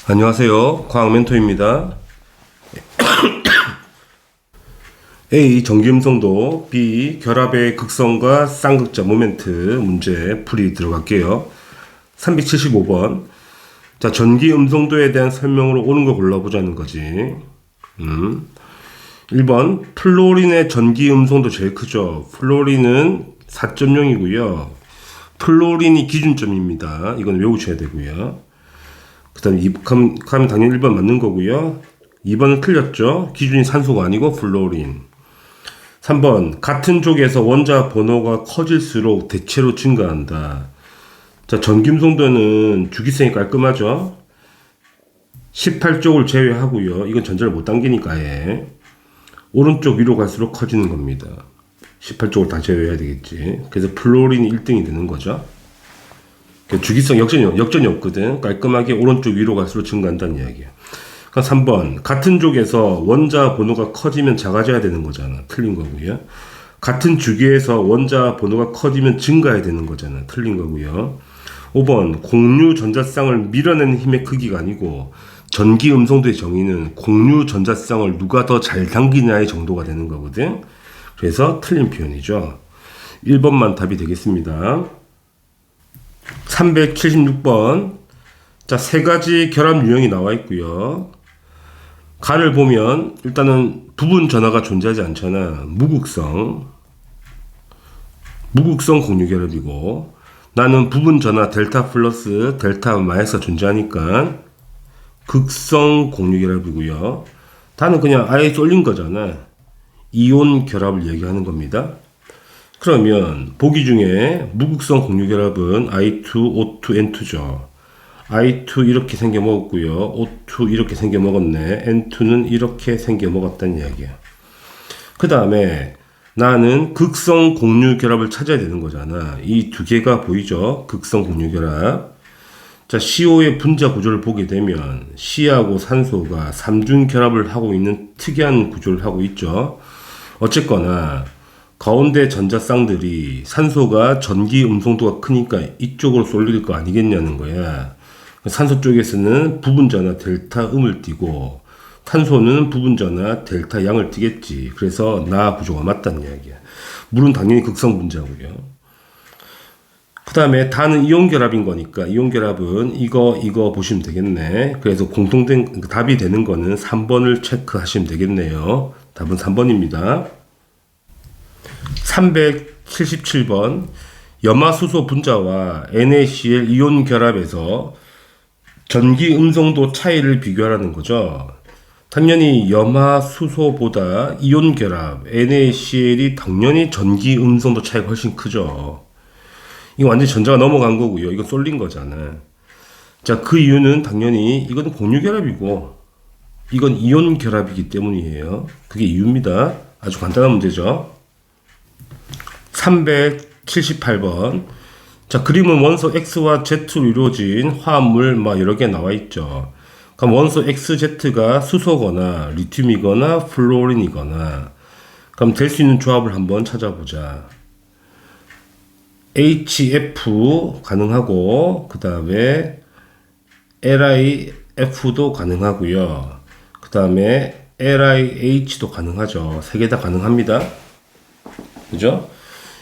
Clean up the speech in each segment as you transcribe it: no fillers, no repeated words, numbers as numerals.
안녕하세요. 과학멘토입니다. A. 전기음성도. B. 결합의 극성과 쌍극자 모멘트 문제 풀이 들어갈게요. 375번. 자, 전기음성도에 대한 설명으로 옳은 거 골라보자는 거지. 1번. 플로린의 전기음성도 제일 크죠. 플로린은 4.0이고요. 플로린이 기준점입니다. 이건 외우셔야 되고요. 그 다음에 가면 당연히 1번 맞는 거고요. 2번은 틀렸죠. 기준이 산소가 아니고 플로린. 3번 같은 쪽에서 원자 번호가 커질수록 대체로 증가한다. 자, 전기음성도는 주기성이 깔끔하죠. 18쪽을 제외하고요. 이건 전자를 못 당기니까 아예 오른쪽 위로 갈수록 커지는 겁니다. 18쪽을 다 제외해야 되겠지. 그래서 플로린이 1등이 되는 거죠. 주기성 역전이 없거든. 깔끔하게 오른쪽 위로 갈수록 증가한다는 이야기야. 그럼 3번 같은 쪽에서 원자 번호가 커지면 작아져야 되는 거잖아. 틀린 거고요. 같은 주기에서 원자 번호가 커지면 증가해야 되는 거잖아. 틀린 거고요. 5번 공유 전자쌍을 밀어내는 힘의 크기가 아니고 전기 음성도의 정의는 공유 전자쌍을 누가 더 잘 당기냐의 정도가 되는 거거든. 그래서 틀린 표현이죠. 1번만 답이 되겠습니다. 376번. 자, 세 가지 결합 유형이 나와 있고요. 간을 보면 일단은 부분 전하가 존재하지 않잖아. 무극성 공유 결합이고, 나는 부분 전하 델타 플러스 델타 마이너스가 존재하니까 극성 공유 결합이고요. 다는 그냥 아예 쏠린 거잖아. 이온 결합을 얘기하는 겁니다. 그러면 보기 중에 무극성 공유 결합은 I2, O2, N2죠. I2 이렇게 생겨 먹었고요. O2 이렇게 생겨 먹었네. N2는 이렇게 생겨 먹었다는 이야기야. 그 다음에 나는 극성 공유 결합을 찾아야 되는 거잖아. 이 두 개가 보이죠? 극성 공유 결합. 자, CO의 분자 구조를 보게 되면 C하고 산소가 삼중 결합을 하고 있는 특이한 구조를 하고 있죠. 어쨌거나 가운데 전자쌍들이 산소가 전기 음성도가 크니까 이쪽으로 쏠릴 거 아니겠냐는 거야. 산소 쪽에서는 부분전하 델타 음을 띠고 탄소는 부분전하 델타 양을 띠겠지. 그래서 나 구조가 맞다는 이야기야. 물은 당연히 극성 분자고요. 그 다음에 다는 이온 결합인 거니까 이온 결합은 이거 보시면 되겠네. 그래서 공통된 답이 되는 거는 3번을 체크하시면 되겠네요. 답은 3번입니다. 377번. 염화수소 분자와 NaCl 이온 결합에서 전기 음성도 차이를 비교하라는 거죠. 당연히 염화수소보다 이온 결합 NaCl이 당연히 전기 음성도 차이가 훨씬 크죠. 이거 완전히 전자가 넘어간 거고요. 이건 쏠린 거잖아. 자, 그 이유는 당연히 이건 공유 결합이고 이건 이온 결합이기 때문이에요. 그게 이유입니다. 아주 간단한 문제죠. 378번. 자, 그림은 원소 X와 Z로 이루어진 화합물 여러 개 나와 있죠. 그럼 원소 XZ가 수소거나 리튬이거나 플로린이거나, 그럼 될 수 있는 조합을 한번 찾아보자. HF 가능하고, 그 다음에 LiF도 가능하고요. 그 다음에 LiH도 가능하죠. 세 개 다 가능합니다. 그죠?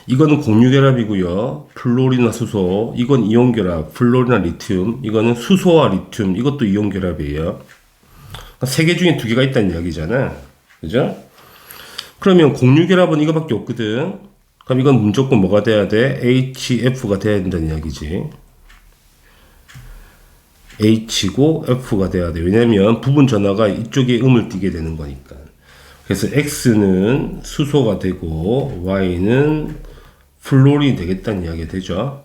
이거는 공유 결합이고요. 플로린과 수소, 이건 이온 결합, 플로린과 리튬, 이거는 수소와 리튬, 이것도 이온 결합이에요. 세 개 중에 두 개가 있다는 이야기잖아. 그죠? 그러면 공유 결합은 이거밖에 없거든. 그럼 이건 무조건 뭐가 돼야 돼? HF가 돼야 된다는 이야기지. H고 F가 돼야 돼. 왜냐면 부분 전하가 이쪽에 음을 띠게 되는 거니까. 그래서 X는 수소가 되고 Y는 플로린이 되겠다는 이야기가 되죠.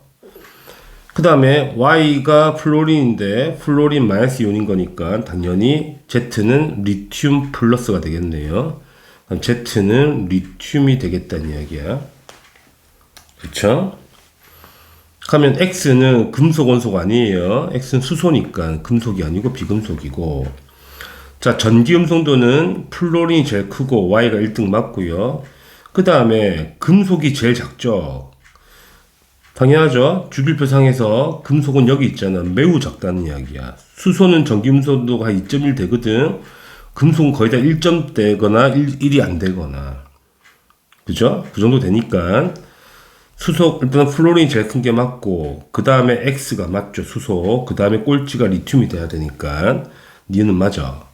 그 다음에 Y가 플로린인데 플로린 마이너스 이온인 거니까 당연히 Z는 리튬 플러스가 되겠네요. 그럼 Z는 리튬이 되겠다는 이야기야. 그쵸? 그러면 X는 금속 원소가 아니에요. X는 수소니까 금속이 아니고 비금속이고. 자, 전기 음성도는 플로린이 제일 크고 Y가 1등 맞고요. 그 다음에 금속이 제일 작죠. 당연하죠. 주기표상에서 금속은 여기 있잖아. 매우 작다는 이야기야. 수소는 전기음속도가 2.1 되거든. 금속은 거의 다 1점 되거나 1이 안 되거나. 그죠? 그 정도 되니까. 수소, 일단 플로린이 제일 큰 게 맞고, 그 다음에 X가 맞죠. 수소. 그 다음에 꼴찌가 리튬이 돼야 되니까. 니은 맞아.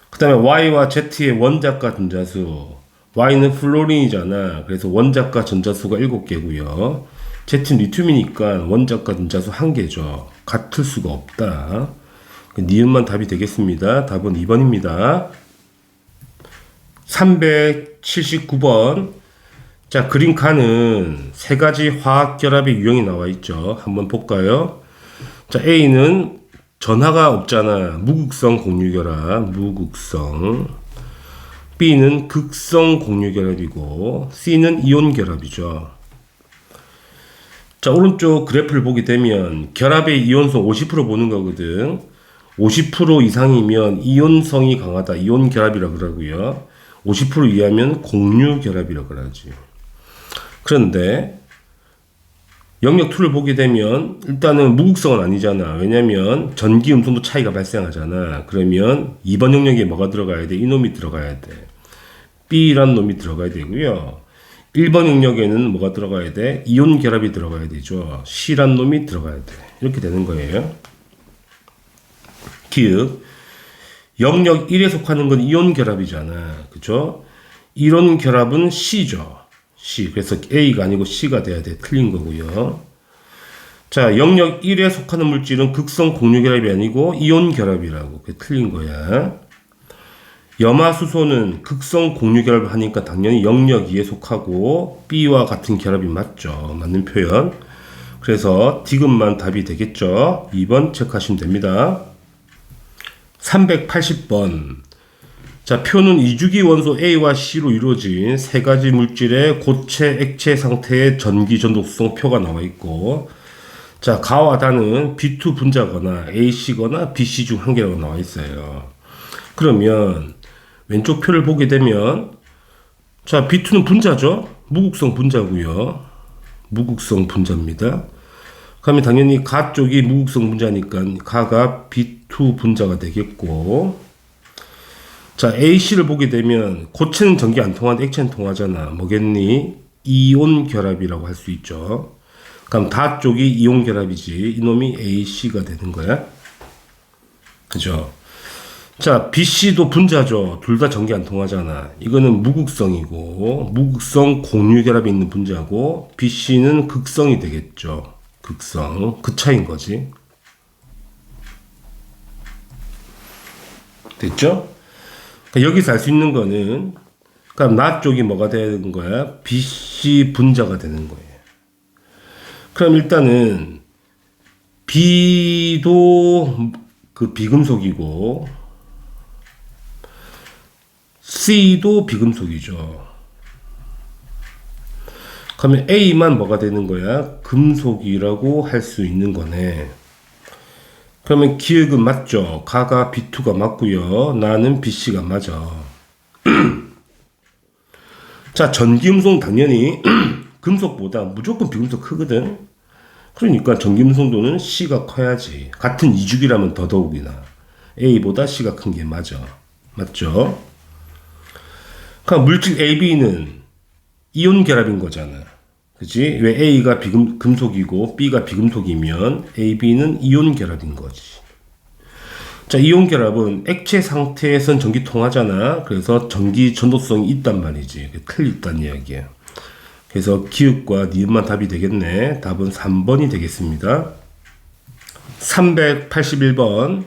그 다음에 Y와 Z의 원자과 전자수. Y는 플로린이잖아. 그래서 원자과 전자수가 7개고요. Z는 리튬이니까 원자과 전자수 1개죠. 같을 수가 없다. 니은만 답이 되겠습니다. 답은 2번입니다. 379번. 자, 그린카는 세 가지 화학 결합의 유형이 나와 있죠. 한번 볼까요? 자, A는 전하가 없잖아. 무극성 공유결합, 무극성. B는 극성 공유결합이고, C는 이온결합이죠. 자, 오른쪽 그래프를 보게 되면 결합의 이온성 50% 보는 거거든. 50% 이상이면 이온성이 강하다. 이온결합이라고 그러고요. 50% 이하면 공유결합이라고 그러지. 그런데 영역 2를 보게 되면 일단은 무극성은 아니잖아. 왜냐면 전기 음성도 차이가 발생하잖아. 그러면 2번 영역에 뭐가 들어가야 돼? 이놈이 들어가야 돼. B라는 놈이 들어가야 되고요. 1번 영역에는 뭐가 들어가야 돼? 이온 결합이 들어가야 되죠. C라는 놈이 들어가야 돼. 이렇게 되는 거예요. 기읍. 영역 1에 속하는 건 이온 결합이잖아. 그죠? 이온 결합은 C죠. C. 그래서 A가 아니고 C가 돼야 돼. 틀린 거고요. 자, 영역 1에 속하는 물질은 극성 공유결합이 아니고 이온 결합이라고. 그게 틀린 거야. 염화수소는 극성 공유결합을 하니까 당연히 영역 2에 속하고 B와 같은 결합이 맞죠. 맞는 표현. 그래서 디귿만 답이 되겠죠. 2번 체크하시면 됩니다. 380번. 자, 표는 이주기 원소 A와 C로 이루어진 세 가지 물질의 고체, 액체 상태의 전기 전독성 표가 나와 있고, 자, 가와 다는 B2 분자거나 AC거나 BC 중 한 개라고 나와 있어요. 그러면 왼쪽 표를 보게 되면, 자, B2는 분자죠? 무극성 분자고요. 무극성 분자입니다. 그러면 당연히 가 쪽이 무극성 분자니까 가가 B2 분자가 되겠고, 자, AC를 보게 되면 고체는 전기 안 통하는데 액체는 통하잖아. 뭐겠니? 이온 결합이라고 할 수 있죠. 그럼 다 쪽이 이온 결합이지. 이놈이 AC가 되는 거야. 그죠? 자, BC도 분자죠. 둘 다 전기 안 통하잖아. 이거는 무극성이고, 무극성 공유결합이 있는 분자고, BC는 극성이 되겠죠. 극성. 그 차이인 거지. 됐죠? 그러니까 여기서 알 수 있는 거는, 그럼 나 쪽이 뭐가 되는 거야? BC 분자가 되는 거예요. 그럼 일단은, B도 그 비금속이고, C도 비금속이죠. 그러면 A만 뭐가 되는 거야? 금속이라고 할 수 있는 거네. 그러면 기억은 맞죠? 가가 B2가 맞고요. 나는 BC가 맞아. 자, 전기음성 당연히 금속보다 무조건 비금속 크거든. 그러니까 전기음성도는 C가 커야지. 같은 이주기라면 더더욱이나 A보다 C가 큰 게 맞아. 맞죠? 그러니까 물질 AB는 이온 결합인 거잖아. 그치? 왜 A가 금속이고 B가 비금속이면 AB는 이온 결합인 거지. 자, 이온 결합은 액체 상태에선 전기 통하잖아. 그래서 전기 전도성이 있단 말이지. 틀렸단 이야기야. 그래서 기읍과 니은만 답이 되겠네. 답은 3번이 되겠습니다. 381번.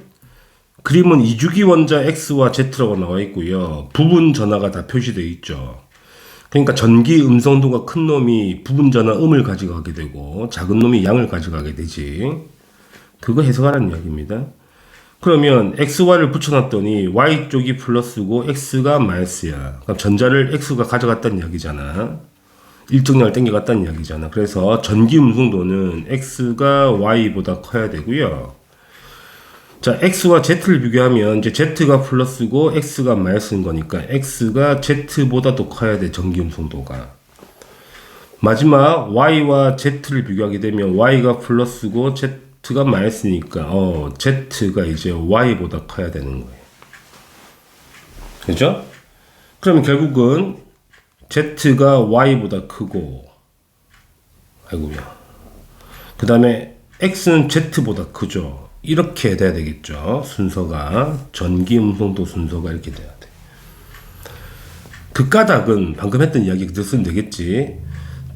그림은 이주기 원자 X와 Z라고 나와 있고요. 부분 전하가 다 표시되어 있죠. 그러니까 전기 음성도가 큰 놈이 부분 전하 음을 가져가게 되고 작은 놈이 양을 가져가게 되지. 그거 해석하라는 이야기입니다. 그러면 XY를 붙여놨더니 Y쪽이 플러스고 X가 마이너스야. 그럼 전자를 X가 가져갔다는 이야기잖아. 일정량을 땡겨갔다는 이야기잖아. 그래서 전기 음성도는 X가 Y보다 커야 되고요. 자, X와 Z를 비교하면 이제 Z가 플러스고 X가 마이너스인 거니까 X가 Z보다 더 커야 돼, 전기 음성도가. 마지막 y와 z를 비교하게 되면 y가 플러스고 z가 마이너스니까 z가 이제 y보다 커야 되는 거예요. 그죠? 그러면 결국은 z가 y보다 크고, 아이고야. 그 다음에 x는 z보다 크죠. 이렇게 돼야 되겠죠. 순서가 전기 음성도 순서가 이렇게 돼야 돼. 그 까닭은 방금 했던 이야기 그대로 쓰면 되겠지.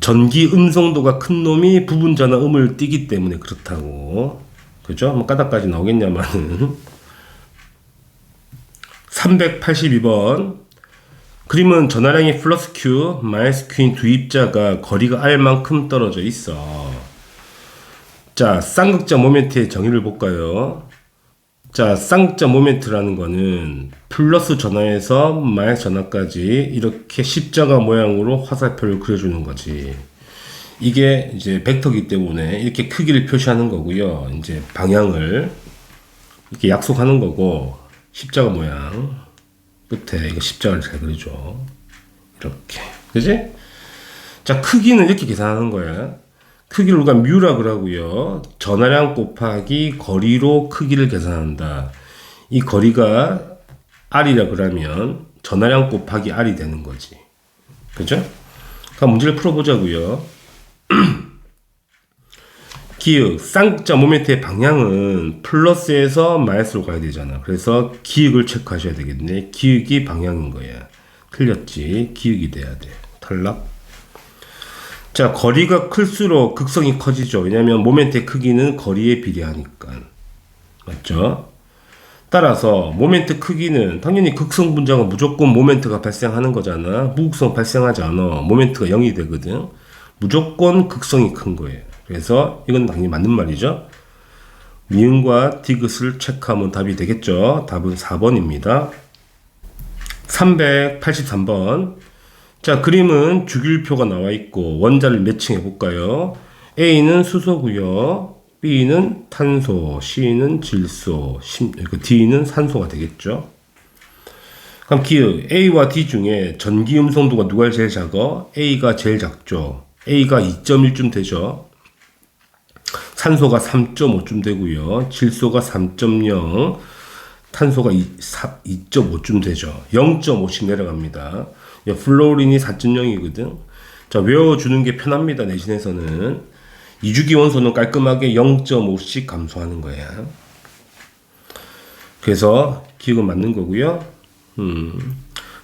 전기 음성도가 큰 놈이 부분전화 음을 띠기 때문에 그렇다고. 그죠? 뭐 까닭까지 나오겠냐마는. 382번. 그림은 전화량이 플러스 Q, 마이너스 Q인 두 입자가 거리가 R만큼 떨어져 있어. 자, 쌍극자 모멘트의 정의를 볼까요? 자, 쌍극자 모멘트라는 거는 플러스 전화에서 마이너스 전화까지 이렇게 십자가 모양으로 화살표를 그려주는 거지. 이게 이제 벡터이기 때문에 이렇게 크기를 표시하는 거고요. 이제 방향을 이렇게 약속하는 거고, 십자가 모양 끝에 이거 십자가를 잘 그려줘. 이렇게, 그지? 자, 크기는 이렇게 계산하는 거야. 크기를 우리가 뮤라 그러고요. 전화량 곱하기 거리로 크기를 계산한다. 이 거리가 R이라 그러면 전화량 곱하기 R이 되는 거지. 그죠? 그럼 문제를 풀어보자고요. 기역, 쌍극자 모멘트의 방향은 플러스에서 마이너스로 가야 되잖아. 그래서 기역을 체크하셔야 되겠네. 기역이 방향인 거야. 틀렸지. 기역이 돼야 돼. 탈락. 자, 거리가 클수록 극성이 커지죠. 왜냐하면 모멘트의 크기는 거리에 비례하니까. 맞죠? 따라서 모멘트 크기는 당연히 극성 분자가 무조건 모멘트가 발생하는 거잖아. 무극성 발생하지 않아. 모멘트가 0이 되거든. 무조건 극성이 큰 거예요. 그래서 이건 당연히 맞는 말이죠. 미음과 디귿을 체크하면 답이 되겠죠. 답은 4번입니다. 383번. 자, 그림은 주기율표가 나와 있고 원자를 매칭해 볼까요? A는 수소고요. B는 탄소, C는 질소, D는 산소가 되겠죠. 그럼 기억 A와 D 중에 전기 음성도가 누가 제일 작아? A가 제일 작죠. A가 2.1쯤 되죠. 산소가 3.5쯤 되고요. 질소가 3.0, 탄소가 2.5쯤 되죠. 0.5씩 내려갑니다. 플로린이 4.0이거든. 자, 외워주는 게 편합니다. 내신에서는. 이주기 원소는 깔끔하게 0.5씩 감소하는 거야. 그래서 기억은 맞는 거고요.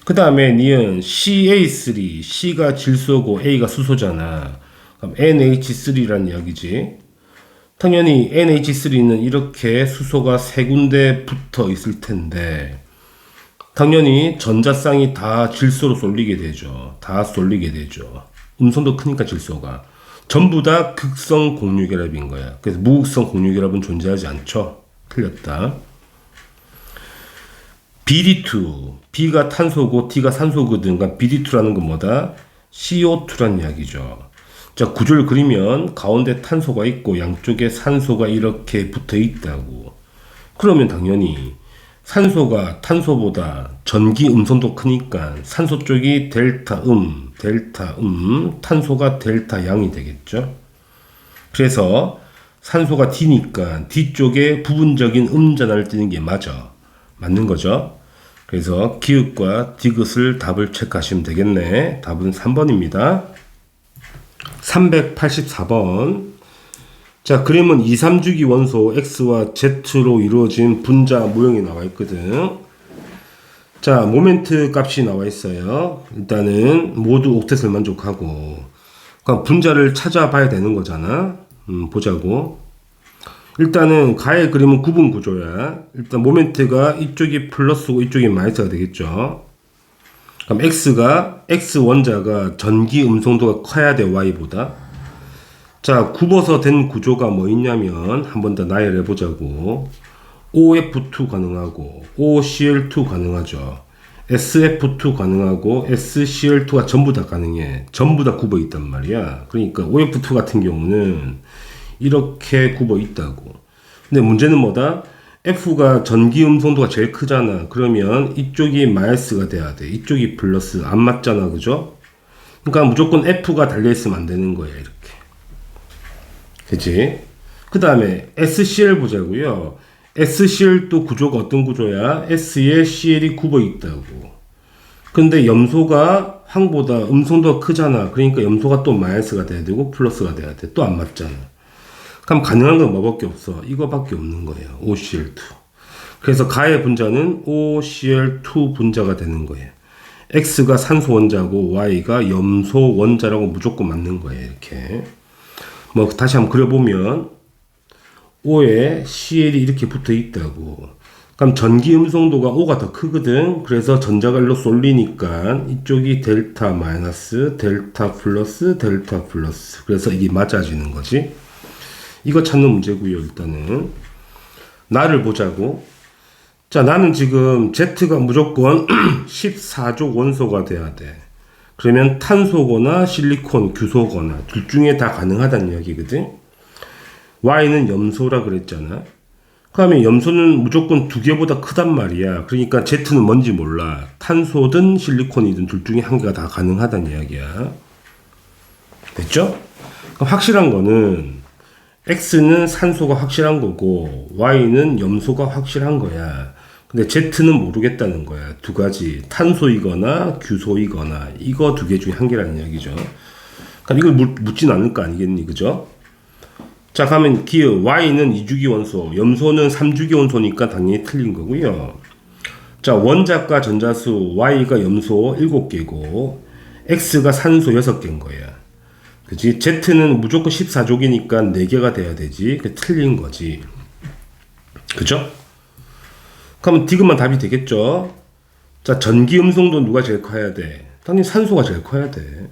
그 다음에 니은 CA3, C가 질소고 A가 수소잖아. 그럼 NH3라는 이야기지. 당연히 NH3는 이렇게 수소가 세 군데 붙어 있을 텐데 당연히 전자쌍이 다 질소로 쏠리게 되죠. 다 쏠리게 되죠. 음성도 크니까 질소가. 전부 다 극성 공유결합인 거야. 그래서 무극성 공유결합은 존재하지 않죠. 틀렸다. BD2. B가 탄소고 D가 산소거든. 그러니까 BD2라는 건 뭐다? CO2란 이야기죠. 자, 구조를 그리면 가운데 탄소가 있고 양쪽에 산소가 이렇게 붙어 있다고. 그러면 당연히 산소가 탄소보다 전기 음성도 크니까 산소 쪽이 델타 탄소가 델타 양이 되겠죠. 그래서 산소가 D니까 D 쪽에 부분적인 음전화를 띄는 게 맞는 거죠. 그래서 기역과 디귿을 답을 체크하시면 되겠네. 답은 3번입니다. 384번. 자, 그림은 2, 3주기 원소 X와 Z로 이루어진 분자 모형이 나와 있거든. 자, 모멘트 값이 나와 있어요. 일단은 모두 옥텟을 만족하고. 그럼 분자를 찾아봐야 되는 거잖아. 보자고. 일단은 가의 그림은 구분 구조야. 일단 모멘트가 이쪽이 플러스고 이쪽이 마이너스가 되겠죠. 그럼 X 원자가 전기 음성도가 커야 돼, Y보다. 자, 굽어서 된 구조가 뭐 있냐면 한 번 더 나열해 보자고. OF2 가능하고 OCl2 가능하죠. SF2 가능하고 SCl2가 전부 다 가능해. 전부 다 굽어 있단 말이야. 그러니까 OF2 같은 경우는 이렇게 굽어 있다고. 근데 문제는 뭐다? F가 전기 음성도가 제일 크잖아. 그러면 이쪽이 마이너스가 돼야 돼. 이쪽이 플러스. 안 맞잖아. 그죠? 그러니까 무조건 F가 달려있으면 안 되는 거예요. 이렇게. 그치? 그 다음에 SCL 보자고요. SCL도 구조가 어떤 구조야? S에 CL이 굽어 있다고. 근데 염소가 항보다 음성도가 크잖아. 그러니까 염소가 또 마이너스가 돼야 되고 플러스가 돼야 돼. 또 안 맞잖아. 그럼 가능한 건 뭐밖에 없어? 이거밖에 없는 거예요. OCl2. 그래서 가의 분자는 OCl2 분자가 되는 거예요. X가 산소 원자고 Y가 염소 원자라고 무조건 맞는 거예요. 이렇게. 뭐 다시 한번 그려보면 O에 CL이 이렇게 붙어 있다고. 그럼 전기 음성도가 O가 더 크거든. 그래서 전자가 일로 쏠리니까 이쪽이 델타 마이너스, 델타 플러스, 델타 플러스. 그래서 이게 맞아지는 거지. 이거 찾는 문제고요. 일단은 나를 보자고. 자, 나는 지금 Z가 무조건 14족 원소가 돼야 돼. 그러면 탄소거나 실리콘, 규소거나 둘 중에 다 가능하다는 이야기거든. Y는 염소라 그랬잖아. 그러면 염소는 무조건 두 개보다 크단 말이야. 그러니까 Z는 뭔지 몰라. 탄소든 실리콘이든 둘 중에 한 개가 다 가능하다는 이야기야. 됐죠? 그럼 확실한 거는 X는 산소가 확실한 거고 Y는 염소가 확실한 거야. 근데 Z는 모르겠다는 거야. 두 가지. 탄소이거나 규소이거나 이거 두 개 중에 한 개라는 이야기죠. 그러니까 이걸 묻진 않을 거 아니겠니? 그죠? 자, 가면 기억 Y는 2주기 원소, 염소는 3주기 원소니까 당연히 틀린 거고요. 자, 원자과 전자수 Y가 염소 7개고 X가 산소 6개인 거야. 그치? Z는 무조건 14족이니까 4개가 돼야 되지. 그 틀린 거지. 그죠? 그러면 디귿만 답이 되겠죠? 자, 전기 음성도 누가 제일 커야 돼? 당연히 산소가 제일 커야 돼.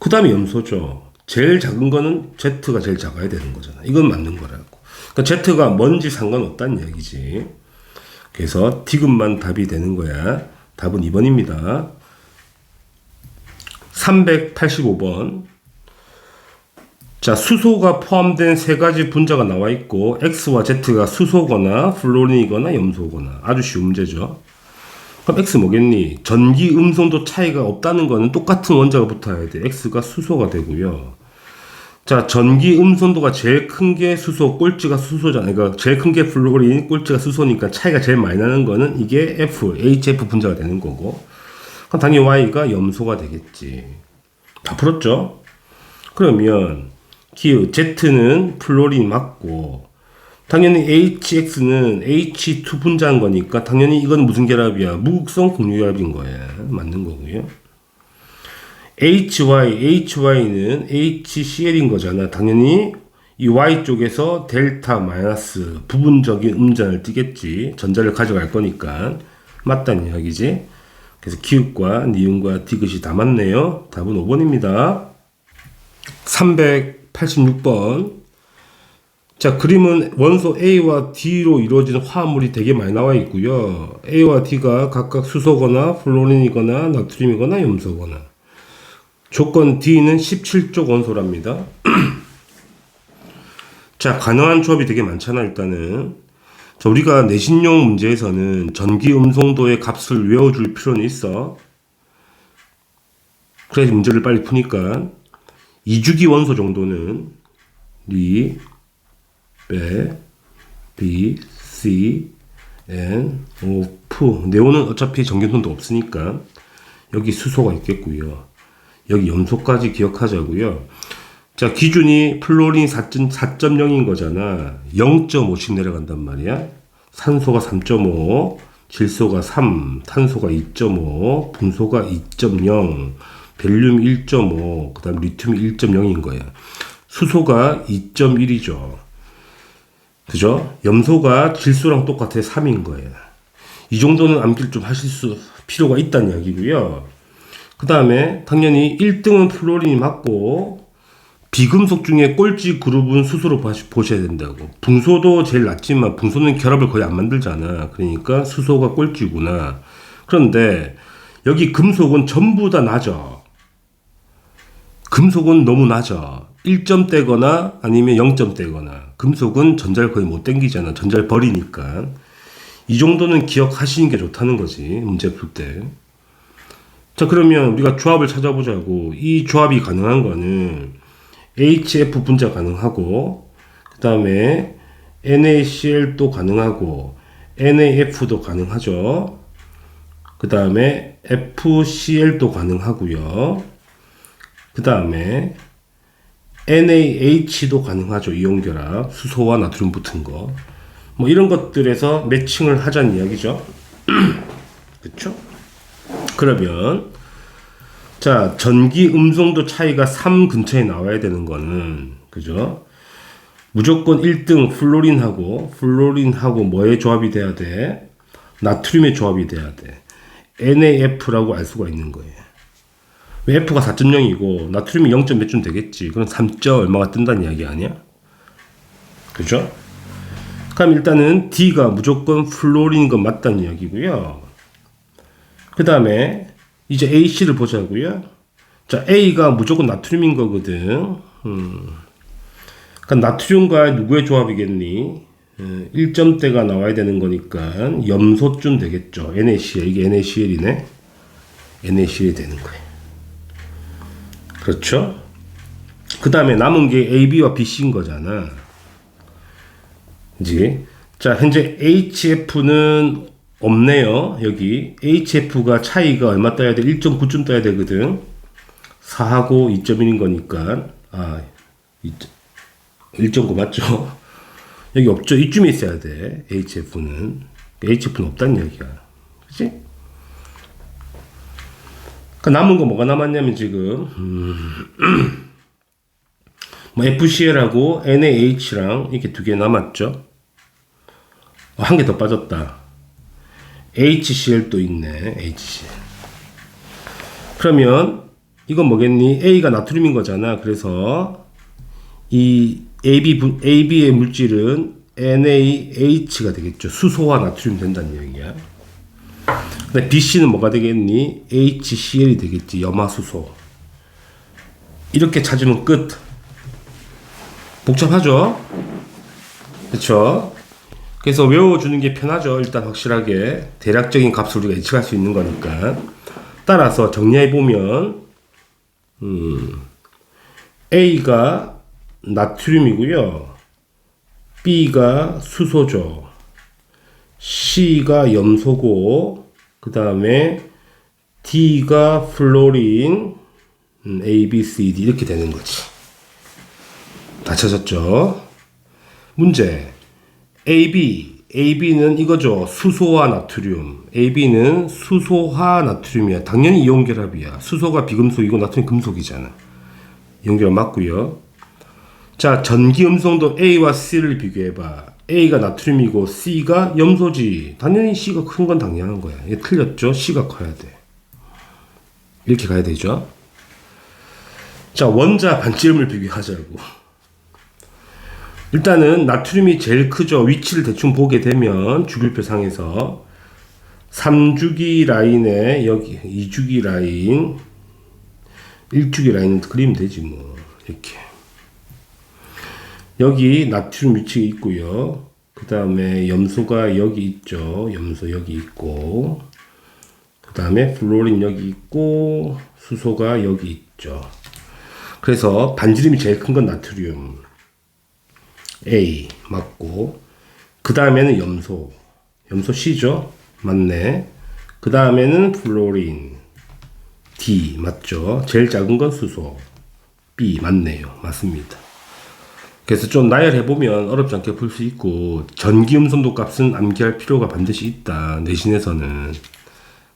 그 다음에 염소죠. 제일 작은 거는 Z가 제일 작아야 되는 거잖아. 이건 맞는 거라고. 그러니까 Z가 뭔지 상관없다는 얘기지. 그래서 디귿만 답이 되는 거야. 답은 2번입니다. 385번. 자, 수소가 포함된 세 가지 분자가 나와 있고 X와 Z가 수소거나 플로린이거나 염소거나. 아주 쉬운 문제죠. 그럼 X 뭐겠니? 전기 음성도 차이가 없다는 거는 똑같은 원자가 붙어야 돼. X가 수소가 되고요. 자, 전기 음성도가 제일 큰 게 수소, 꼴찌가 수소잖아. 그러니까 제일 큰 게 플로린, 꼴찌가 수소니까 차이가 제일 많이 나는 거는 이게 F, HF 분자가 되는 거고. 그럼 당연히 Y가 염소가 되겠지. 다 풀었죠? 그러면 기호 Z는 플로린 맞고 당연히 HX는 H2 분자인 거니까 당연히 이건 무슨 결합이야? 무극성 공유결합인 거야. 맞는 거고요. HY는 HCl인 거잖아. 당연히 이 Y 쪽에서 델타 마이너스 부분적인 음전을 띠겠지. 전자를 가져갈 거니까. 맞다는 이야기지. 그래서 기읍과 니은과 디귿이 다 맞네요. 답은 5번입니다. 386번. 자, 그림은 원소 A와 D로 이루어진 화합물이 되게 많이 나와 있고요. A와 D가 각각 수소거나 플로린이거나 나트륨이거나 염소거나. 조건 D는 17족 원소랍니다. 자, 가능한 조합이 되게 많잖아, 일단은. 자, 우리가 내신용 문제에서는 전기 음성도의 값을 외워줄 필요는 있어. 그래야지 문제를 빨리 푸니까. 2주기 원소 정도는 리, 베, 비, 시, 엔, 오, 푸. 네오는 어차피 전기 음성도 없으니까 여기 수소가 있겠고요. 여기 염소까지 기억하자고요. 자, 기준이 플로린 4.0인 거잖아. 0.5씩 내려간단 말이야. 산소가 3.5, 질소가 3, 탄소가 2.5, 분소가 2.0, 벨륨 1.5, 그 다음 리튬이 1.0인 거야. 수소가 2.1이죠. 그죠? 염소가 질소랑 똑같아 3인 거예요. 이 정도는 암기를 좀 하실 필요가 있다는 이야기고요. 그 다음에 당연히 1등은 플로린이 맞고 비금속 중에 꼴찌 그룹은 수소로 보셔야 된다고. 붕소도 제일 낮지만 붕소는 결합을 거의 안 만들잖아. 그러니까 수소가 꼴찌구나. 그런데 여기 금속은 전부 다 낮아. 금속은 너무 낮아. 1점대거나 아니면 0점대거나. 금속은 전자를 거의 못 당기잖아. 전자를 버리니까. 이 정도는 기억하시는 게 좋다는 거지. 문제 풀 때. 자, 그러면 우리가 조합을 찾아보자고. 이 조합이 가능한 거는 HF 분자 가능하고, 그 다음에 NaCl도 가능하고, NaF도 가능하죠. 그 다음에 FCl도 가능하고요. 그 다음에 NaH도 가능하죠. 이온결합, 수소와 나트륨 붙은 거. 뭐 이런 것들에서 매칭을 하자는 이야기죠. 그쵸? 그러면 자, 전기 음성도 차이가 3 근처에 나와야 되는 거는, 그죠? 무조건 1등 플로린하고 뭐의 조합이 돼야 돼? 나트륨의 조합이 돼야 돼. NaF라고 알 수가 있는 거예요. 왜 F가 4.0이고 나트륨이 0. 몇 쯤 되겠지. 그럼 3. 얼마가 뜬다는 이야기 아니야? 그죠? 그럼 일단은 D가 무조건 플로린인 건 맞다는 이야기고요. 그 다음에 이제 AC를 보자고요. 자, A가 무조건 나트륨인 거거든. 그러니까 나트륨과 누구의 조합이겠니? 1점대가 나와야 되는 거니까 염소쯤 되겠죠. NaCl. 이게 NaCl이네. NaCl이 되는 거예요. 그렇죠? 그 다음에 남은 게 AB와 BC인 거잖아. 이제 자, 현재 HF는 없네요. 여기 HF가 차이가 얼마 떠야 돼? 1.9쯤 떠야 되거든. 4하고 2.1인 거니까 1.9 맞죠? 여기 없죠. 이쯤에 있어야 돼. HF는 없다는 얘기야. 그치? 그러니까 남은 거 뭐가 남았냐면 지금 뭐 FCl하고 NaH랑 이렇게 두 개 남았죠. 한 개 더 빠졌다. HCl도 있네. HCl. 그러면 이건 뭐겠니? A가 나트륨인 거잖아. 그래서 이 AB의 물질은 NaH가 되겠죠. 수소와 나트륨 된다는 얘기야. 근데 BC는 뭐가 되겠니? HCl이 되겠지. 염화수소. 이렇게 찾으면 끝. 복잡하죠? 그쵸? 그래서 외워주는 게 편하죠. 일단 확실하게 대략적인 값을 우리가 예측할 수 있는 거니까. 따라서 정리해보면 A가 나트륨이고요. B가 수소죠. C가 염소고, 그 다음에 D가 플로린, A, B, C, D 이렇게 되는 거지. 다 찾았죠? 문제. AB는 이거죠. 수소와 나트륨. AB는 수소화 나트륨이야. 당연히 이온결합이야. 수소가 비금속이고 나트륨 금속이잖아. 이온결합 맞고요. 자, 전기 음성도 A와 C를 비교해봐. A가 나트륨이고 C가 염소지. 당연히 C가 큰 건 당연한 거야. 이게 틀렸죠? C가 커야 돼. 이렇게 가야 되죠? 자, 원자 반지름을 비교하자고. 일단은 나트륨이 제일 크죠. 위치를 대충 보게 되면 주기율표 상에서 3주기 라인에 여기 2주기 라인, 1주기 라인은 그리면 되지 뭐. 이렇게. 여기 나트륨 위치가 있고요. 그 다음에 염소가 여기 있죠. 염소 여기 있고, 그 다음에 플로린 여기 있고, 수소가 여기 있죠. 그래서 반지름이 제일 큰 건 나트륨 A 맞고, 그 다음에는 염소 C죠. 맞네. 그 다음에는 플로린 D 맞죠. 제일 작은 건 수소 B 맞네요. 맞습니다. 그래서 좀 나열해보면 어렵지 않게 풀 수 있고, 전기 음성도 값은 암기할 필요가 반드시 있다. 내신에서는.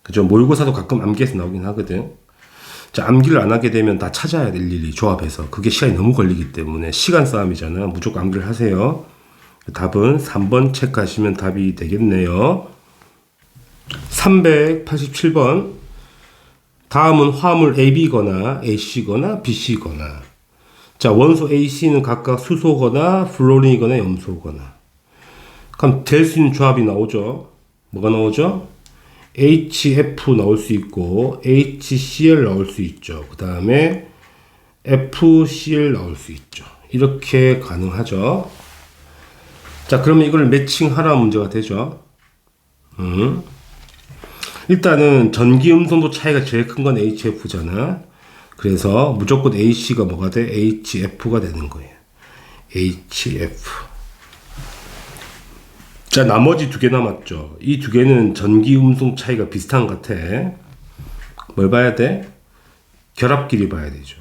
그죠? 모의고사도 가끔 암기해서 나오긴 하거든. 자, 암기를 안 하게 되면 다 찾아야 될 일이 조합해서. 그게 시간이 너무 걸리기 때문에 시간 싸움이잖아. 무조건 암기를 하세요. 답은 3번 체크하시면 답이 되겠네요. 387번. 다음은 화합물 AB거나 AC거나 BC거나. 자, 원소 AC는 각각 수소거나 플로린이거나 염소거나. 그럼 될 수 있는 조합이 나오죠. 뭐가 나오죠? HF 나올 수 있고 HCl 나올 수 있죠. 그 다음에 FCl 나올 수 있죠. 이렇게 가능하죠. 자, 그러면 이걸 매칭하라 문제가 되죠. 일단은 전기 음성도 차이가 제일 큰 건 HF잖아. 그래서 무조건 AC가 뭐가 돼? HF가 되는 거예요. HF. 자, 나머지 두 개 남았죠. 이 두 개는 전기 음성 차이가 비슷한 것 같아. 뭘 봐야 돼? 결합끼리 봐야 되죠.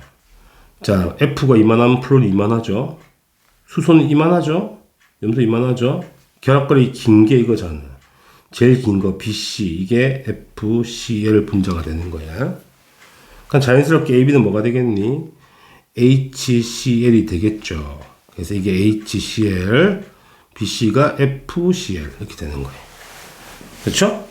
자, F가 이만하면 플롯이 이만하죠. 수소는 이만하죠. 염소 이만하죠. 결합거리 긴 게 이거잖아. 제일 긴 거 BC, 이게 FCl 분자가 되는 거야. 그럼 자연스럽게 AB는 뭐가 되겠니? HCl이 되겠죠. 그래서 이게 HCl, BC가 FCl 이렇게 되는 거예요. 그렇죠?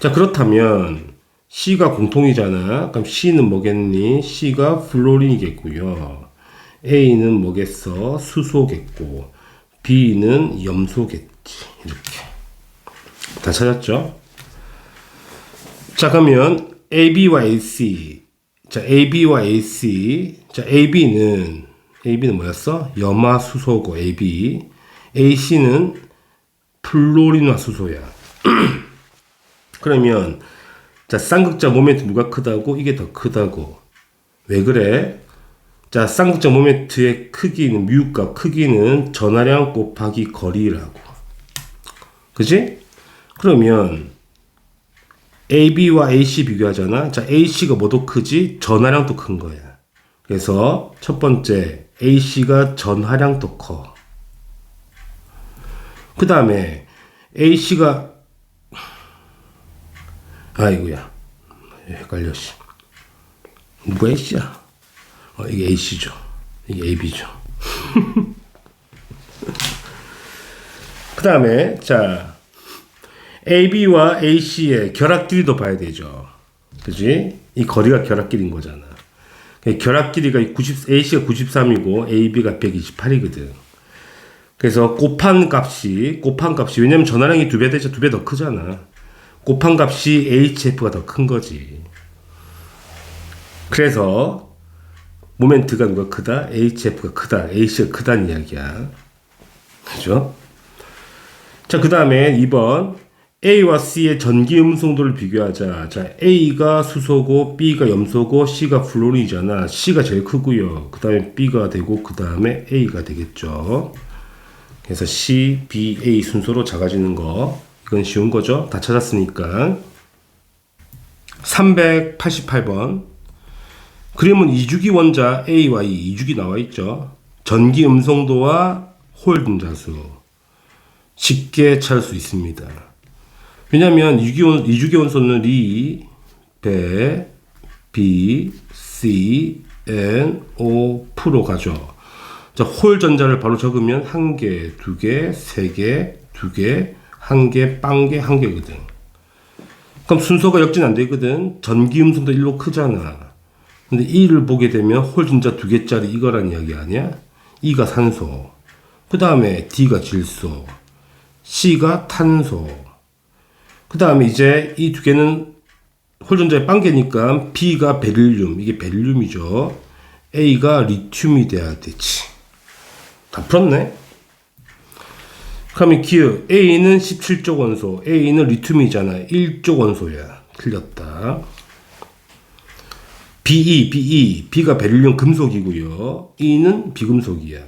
자, 그렇다면 C가 공통이잖아. 그럼 C는 뭐겠니? C가 플로린이겠고요. A는 뭐겠어? 수소겠고, B는 염소겠지. 이렇게. 다 찾았죠? 자, 그러면 AB와 AC. 자, AB와 AC. 자, AB는 뭐였어? 염화수소고, AB. AC는 플로린화수소야. 그러면, 자, 쌍극자 모멘트 누가 크다고? 이게 더 크다고. 왜 그래? 자, 쌍극자 모멘트의 크기는, 미웃값 크기는 전하량 곱하기 거리라고. 그지? 그러면 AB와 AC 비교하잖아. 자, AC가 뭐도 크지? 전하량도 큰 거야. 그래서 첫 번째 AC가 전하량도 커. 그 다음에 AC가 아이고야 헷갈려. 누가 A씨야? 이게 A씨죠. 이게 AB죠. 그 다음에 자, AB와 AC의 결합끼리도 봐야 되죠. 그지? 이 거리가 결합끼리인 거잖아. 결합끼리가 AC가 93이고 AB가 128이거든. 그래서 곱한 값이 왜냐면 전하량이 2배 되죠. 2배 더 크잖아. 곱한 값이 HF가 더 큰 거지. 그래서 모멘트가 누가 크다? HF가 크다. AC가 크다는 이야기야. 그죠? 자, 그 다음에 2번 A와 C의 전기 음성도를 비교하자. 자, A가 수소고 B가 염소고 C가 플로린이잖아. C가 제일 크고요. 그 다음에 B가 되고 그 다음에 A가 되겠죠. 그래서 C, B, A 순서로 작아지는 거. 이건 쉬운 거죠. 다 찾았으니까. 388번. 그림은 2주기 원자 A와 E, 2주기 나와 있죠. 전기 음성도와 홀 분자수. 쉽게 찾을 수 있습니다. 왜냐면 2주기 원소는 리, 배, B, C, N, O, 프로 가죠. 자, 홀 전자를 바로 적으면 1개, 2개, 3개, 2개, 1개, 빵개, 1개거든. 그럼 순서가 역진 안 되거든. 전기 음성도 1로 크잖아. 근데 E를 보게 되면 홀 전자 2개짜리 이거란 이야기 아니야? E가 산소. 그 다음에 D가 질소. C가 탄소. 그 다음에 이제 이 두 개는 홀전자의 빵개니까 B가 베릴륨, 이게 베릴륨이죠. A가 리튬이 돼야 되지. 다 풀었네. 그러면 기억 A는 17쪽 원소, A는 리튬이잖아. 1쪽 원소야. 틀렸다. B가 베릴륨 금속이고요. E는 비금속이야.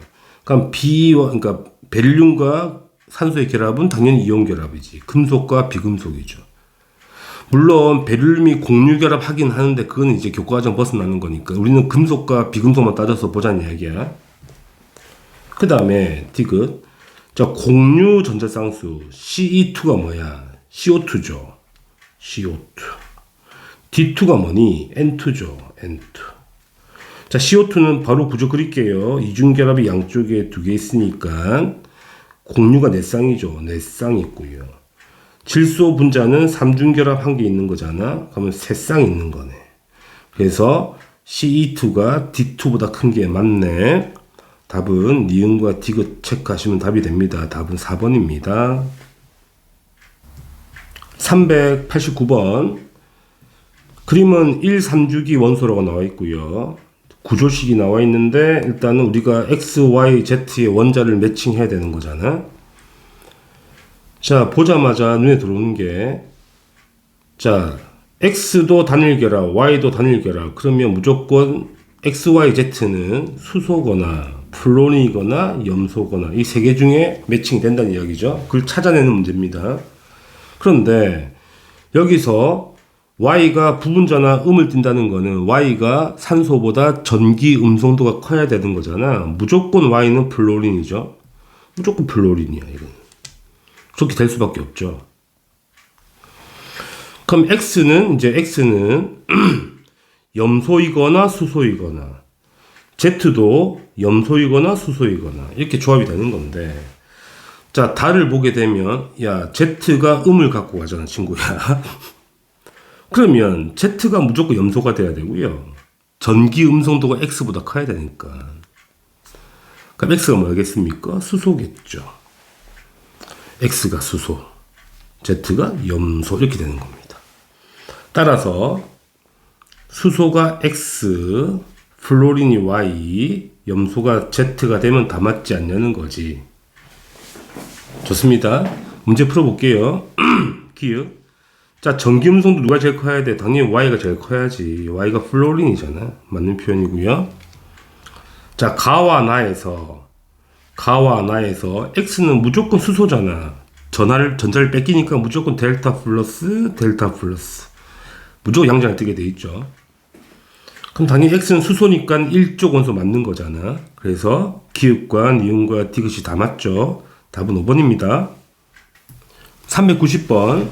그럼 그러니까 베릴륨과 산소의 결합은 당연히 이온 결합이지. 금속과 비금속이죠. 물론 베릴륨이 공유 결합하긴 하는데 그건 이제 교과과정 벗어나는 거니까 우리는 금속과 비금속만 따져서 보자는 이야기야. 그 다음에 디귿. 자, 공유 전자쌍수 CE2가 뭐야? CO2죠. CO2. D2가 뭐니? N2죠. N2. 자, CO2는 바로 구조 그릴게요. 이중결합이 양쪽에 2개 있으니까 공유가 4쌍이죠. 4쌍 있고요. 질소 분자는 3중결합 1개 있는 거잖아. 그러면 3쌍 있는 거네. 그래서 CE2가 D2보다 큰 게 맞네. 답은 니은과 디귿 체크하시면 답이 됩니다. 답은 4번입니다. 389번. 그림은 1, 3주기 원소라고 나와 있고요. 구조식이 나와 있는데 일단은 우리가 X, Y, Z의 원자를 매칭해야 되는 거잖아. 자, 보자마자 눈에 들어오는 게 자, X도 단일 결합, Y도 단일 결합. 그러면 무조건 X, Y, Z는 수소거나 플로린이거나 염소거나 이 세 개 중에 매칭이 된다는 이야기죠. 그걸 찾아내는 문제입니다. 그런데 여기서 Y가 부분자나 음을 띈다는 거는 Y가 산소보다 전기 음성도가 커야 되는 거잖아. 무조건 Y는 플로린이죠. 무조건 플로린이야, 이건. 그렇게 될 수밖에 없죠. 그럼 X는 염소이거나 수소이거나, Z도 염소이거나 수소이거나, 이렇게 조합이 되는 건데, 자, 달을 보게 되면, 야, Z가 음을 갖고 가잖아, 친구야. 그러면 Z가 무조건 염소가 돼야 되고요. 전기 음성도가 X보다 커야 되니까. 그럼 X가 뭐겠습니까? 수소겠죠. X가 수소, Z가 염소, 이렇게 되는 겁니다. 따라서 수소가 X, 플로린이 Y, 염소가 Z가 되면 다 맞지 않냐는 거지. 좋습니다. 문제 풀어볼게요. 기억. 자, 전기 음성도 누가 제일 커야 돼? 당연히 Y가 제일 커야지. Y가 플로린이잖아. 맞는 표현이고요. 자, 가와 나에서 X는 무조건 수소잖아. 전자를 뺏기니까 무조건 델타 플러스. 무조건 양장을 뜨게 돼 있죠. 그럼 당연히 X는 수소니까 1족 원소 맞는 거잖아. 그래서 기읍과 니은과 디귿이 다 맞죠. 답은 5번입니다. 390번.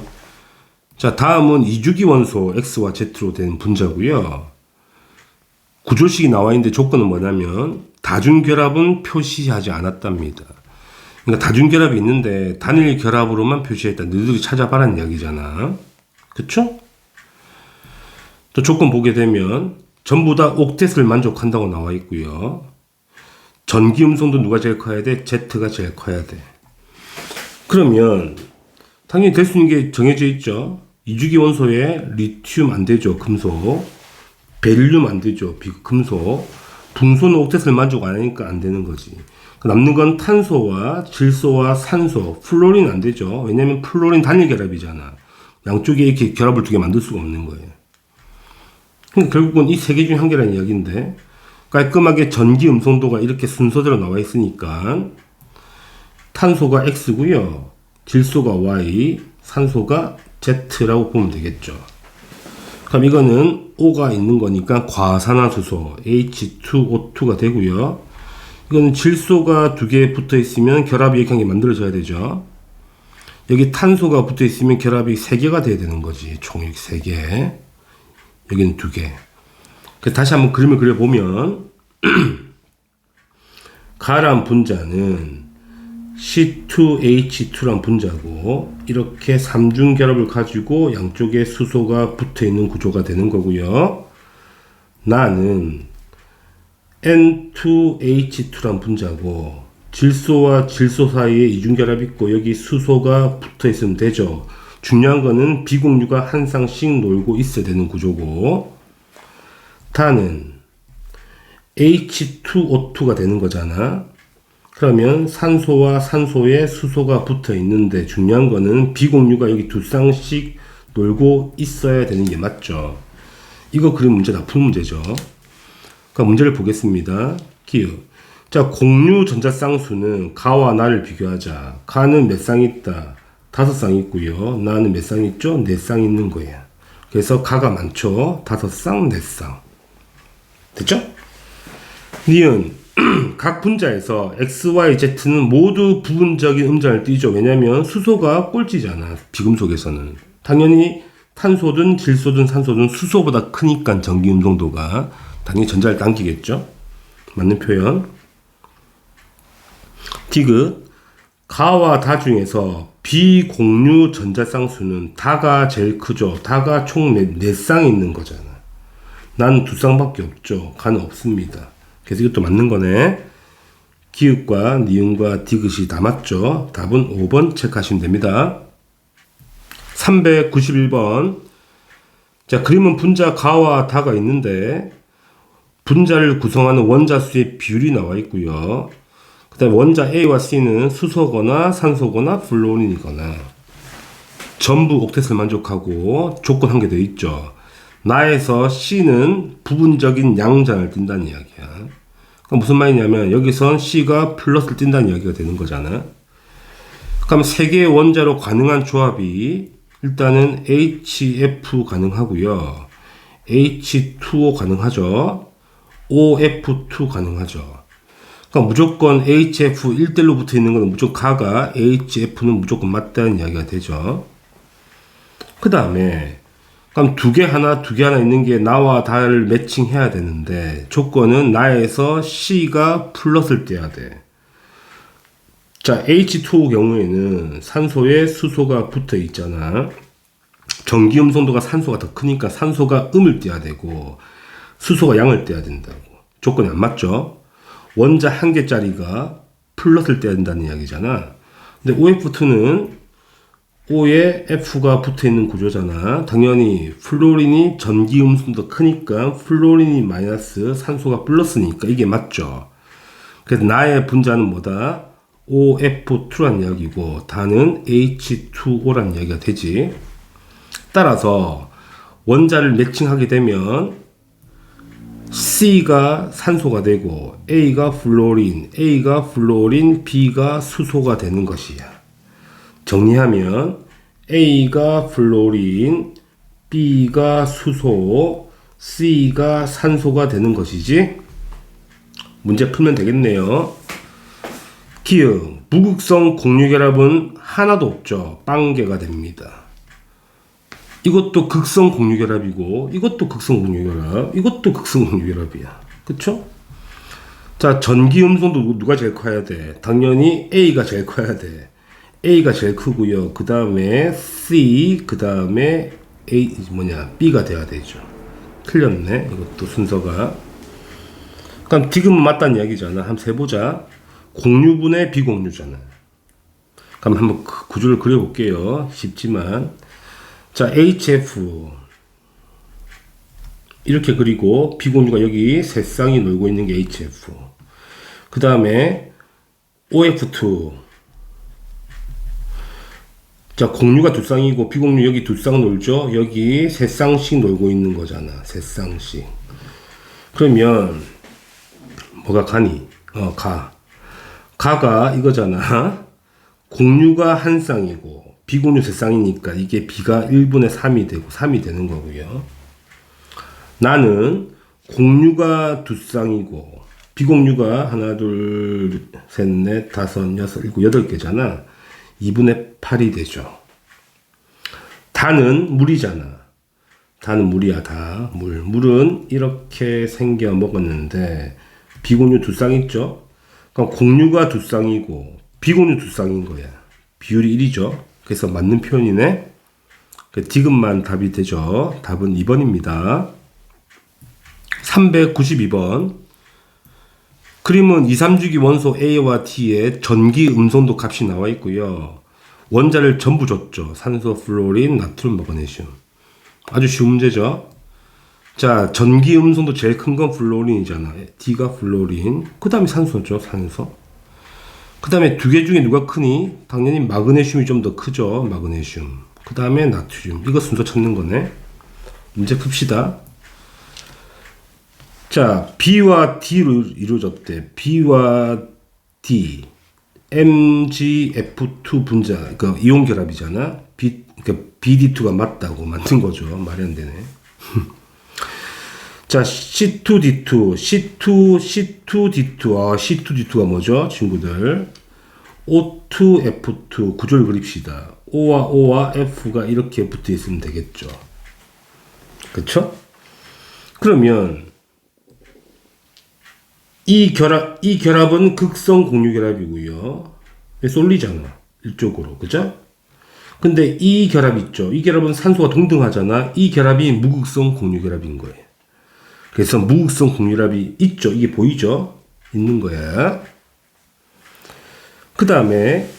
자, 다음은 2주기 원소 X와 Z로 된 분자고요. 구조식이 나와 있는데 조건은 뭐냐면 다중결합은 표시하지 않았답니다. 그러니까 다중결합이 있는데 단일 결합으로만 표시했다. 너희들이 찾아봐라는 이야기잖아. 그쵸? 또 조건 보게 되면 전부 다 옥텟을 만족한다고 나와 있고요. 전기 음성도 누가 제일 커야 돼? Z가 제일 커야 돼. 그러면 당연히 될 수 있는 게 정해져 있죠. 2주기 원소에 리튬 안 되죠. 금속. 베릴륨 안 되죠. 금속. 붕소는 옥텟을 만족 안 하니까 안 되는 거지. 남는 건 탄소와 질소와 산소. 플로린 안 되죠. 왜냐면 플로린 단일 결합이잖아. 양쪽에 이렇게 결합을 두 개 만들 수가 없는 거예요. 그러니까 결국은 이 세 개 중에 한 개라는 이야기인데 깔끔하게 전기 음성도가 이렇게 순서대로 나와 있으니까 탄소가 X고요. 질소가 Y, 산소가 Z라고 보면 되겠죠. 그럼 이거는 O가 있는 거니까 과산화수소 H2O2가 되고요. 이거는 질소가 두 개 붙어 있으면 결합이 이렇게 한 개 만들어져야 되죠. 여기 탄소가 붙어 있으면 결합이 세 개가 돼야 되는 거지. 총 이렇게 세 개. 여기는 두 개. 다시 한번 그림을 그려보면 가람 분자는 C2H2란 분자고 이렇게 삼중 결합을 가지고 양쪽에 수소가 붙어 있는 구조가 되는 거고요. 나는 N2H2란 분자고 질소와 질소 사이에 이중 결합이 있고 여기 수소가 붙어 있으면 되죠. 중요한 거는 비공유가 한 쌍씩 놀고 있어야 되는 구조고 타는 H2O2가 되는 거잖아. 그러면 산소와 산소에 수소가 붙어 있는데 중요한 거는 비공유가 여기 두 쌍씩 놀고 있어야 되는 게 맞죠. 이거 그림 문제 다 푼 문제죠. 그러니까 문제를 보겠습니다. 기억. 자, 공유 전자 쌍수는 가와 나를 비교하자. 가는 몇 쌍 있다? 5쌍 있고요. 나는 몇 쌍 있죠? 4쌍 있는 거야. 그래서 가가 많죠. 5쌍, 4쌍. 됐죠? 니은 각 분자에서 X, Y, Z는 모두 부분적인 음자를 띄죠. 왜냐면 수소가 꼴찌잖아. 비금속에서는. 당연히 탄소든 질소든 산소든 수소보다 크니까 전기 음성도가 당연히 전자를 당기겠죠. 맞는 표현. 디귿. 가와 다 중에서 비공유 전자쌍수는 다가 제일 크죠. 다가 총 4쌍 있는 거잖아. 난 2쌍밖에 없죠. 가는 없습니다. 그래서 이것도 맞는 거네. 기읍과 니은과 디귿이 다 맞죠. 답은 5번 체크하시면 됩니다. 391번. 자, 그림은 분자 가와 다가 있는데 분자를 구성하는 원자수의 비율이 나와 있고요. 그 다음에 원자 A와 C는 수소거나 산소거나 플로린이거나. 전부 옥텟을 만족하고 조건 한 개 더 있죠. 나에서 C는 부분적인 양장을 띈다는 이야기야. 그러니까 무슨 말이냐면 여기선 C가 플러스를 띈다는 이야기가 되는 거잖아. 그럼 세 개의 원자로 가능한 조합이 일단은 HF 가능하고요. H2O 가능하죠. OF2 가능하죠. 그러니까 무조건 HF 1대1로 붙어 있는 거는 무조건 가가 HF는 무조건 맞다는 이야기가 되죠. 그 다음에 그럼 두 개 하나 있는 게 나와 다를 매칭해야 되는데 조건은 나에서 C가 플러스를 떼야 돼. 자, H2O 경우에는 산소에 수소가 붙어 있잖아. 전기 음성도가 산소가 더 크니까 산소가 음을 떼야 되고 수소가 양을 떼야 된다고. 조건이 안 맞죠? 원자 한 개짜리가 플러스를 떼야 된다는 이야기잖아. 근데 OF2는 O에 F가 붙어 있는 구조잖아. 당연히 플로린이 전기 음수도 크니까 플로린이 마이너스 산소가 플러스니까 이게 맞죠. 그래서 나의 분자는 뭐다? OF2란 이야기고 다는 H2O란 이야기가 되지. 따라서 원자를 매칭하게 되면 C가 산소가 되고 A가 플로린, B가 수소가 되는 것이야. 정리하면 A가 플로린, B가 수소, C가 산소가 되는 것이지. 문제 풀면 되겠네요. 기응, 무극성 공유결합은 하나도 없죠. 빵개가 됩니다. 이것도 극성 공유결합이고 이것도 극성 공유결합, 이것도 극성 공유결합이야. 그쵸? 자, 전기 음성도 누가 제일 커야 돼? 당연히 A가 제일 커야 돼. A가 제일 크고요. 그 다음에 C, 그 다음에 B가 돼야 되죠. 틀렸네. 이것도 순서가. 그럼 디귿만 맞다는 이야기잖아. 한번 세보자. 공유분의 비공유잖아. 그럼 한번 구조를 그려볼게요. 쉽지만. 자, HF. 이렇게 그리고 비공유가 여기 세 쌍이 놀고 있는 게 HF. 그 다음에 OF2. 자, 공유가 두 쌍이고 비공유 여기 두 쌍 놀죠. 여기 세 쌍씩 놀고 있는 거잖아. 세 쌍씩. 그러면 뭐가 가니? 가가 이거잖아. 공유가 한 쌍이고 비공유 세 쌍이니까 이게 B가 1분의 3이 되고 3이 되는 거고요. 나는 공유가 두 쌍이고 비공유가 하나, 둘, 셋, 넷, 다섯, 여섯, 일곱, 여덟 개잖아. 2분의 8이 되죠. 다는 물이잖아. 다는 물이야, 다. 물은 이렇게 생겨 먹었는데, 비공유 두 쌍 있죠? 그럼 공유가 두 쌍이고, 비공유 두 쌍인 거야. 비율이 1이죠. 그래서 맞는 표현이네. 디귿만 답이 되죠. 답은 2번입니다. 392번. 그림은 2, 3주기 원소 A와 T의 전기 음성도 값이 나와 있고요. 원자를 전부 줬죠. 산소, 플로린, 나트륨, 마그네슘. 아주 쉬운 문제죠. 자, 전기 음성도 제일 큰 건 플로린이잖아. D가 플로린. 그 다음에 산소죠. 산소. 그 다음에 두 개 중에 누가 크니? 당연히 마그네슘이 좀 더 크죠. 마그네슘. 그 다음에 나트륨. 이거 순서 찾는 거네. 문제 풉시다. 자, B와 D로 이루어졌대. B와 D, MgF2 분자, 그러니까 이온 결합이잖아. 그러니까 BD2가 맞다고 만든 거죠. 말이 안 되네. 자, C2D2, C2D2. C2D2가 뭐죠, 친구들? O2F2 구조를 그립시다. O와 F가 이렇게 붙어 있으면 되겠죠. 그쵸? 그러면 이 결합은 극성 공유 결합이고요. 쏠리잖아. 이쪽으로. 그죠? 근데 이 결합 있죠. 이 결합은 산소가 동등하잖아. 이 결합이 무극성 공유 결합인 거예요. 그래서 무극성 공유 결합이 있죠. 이게 보이죠? 있는 거야. 그 다음에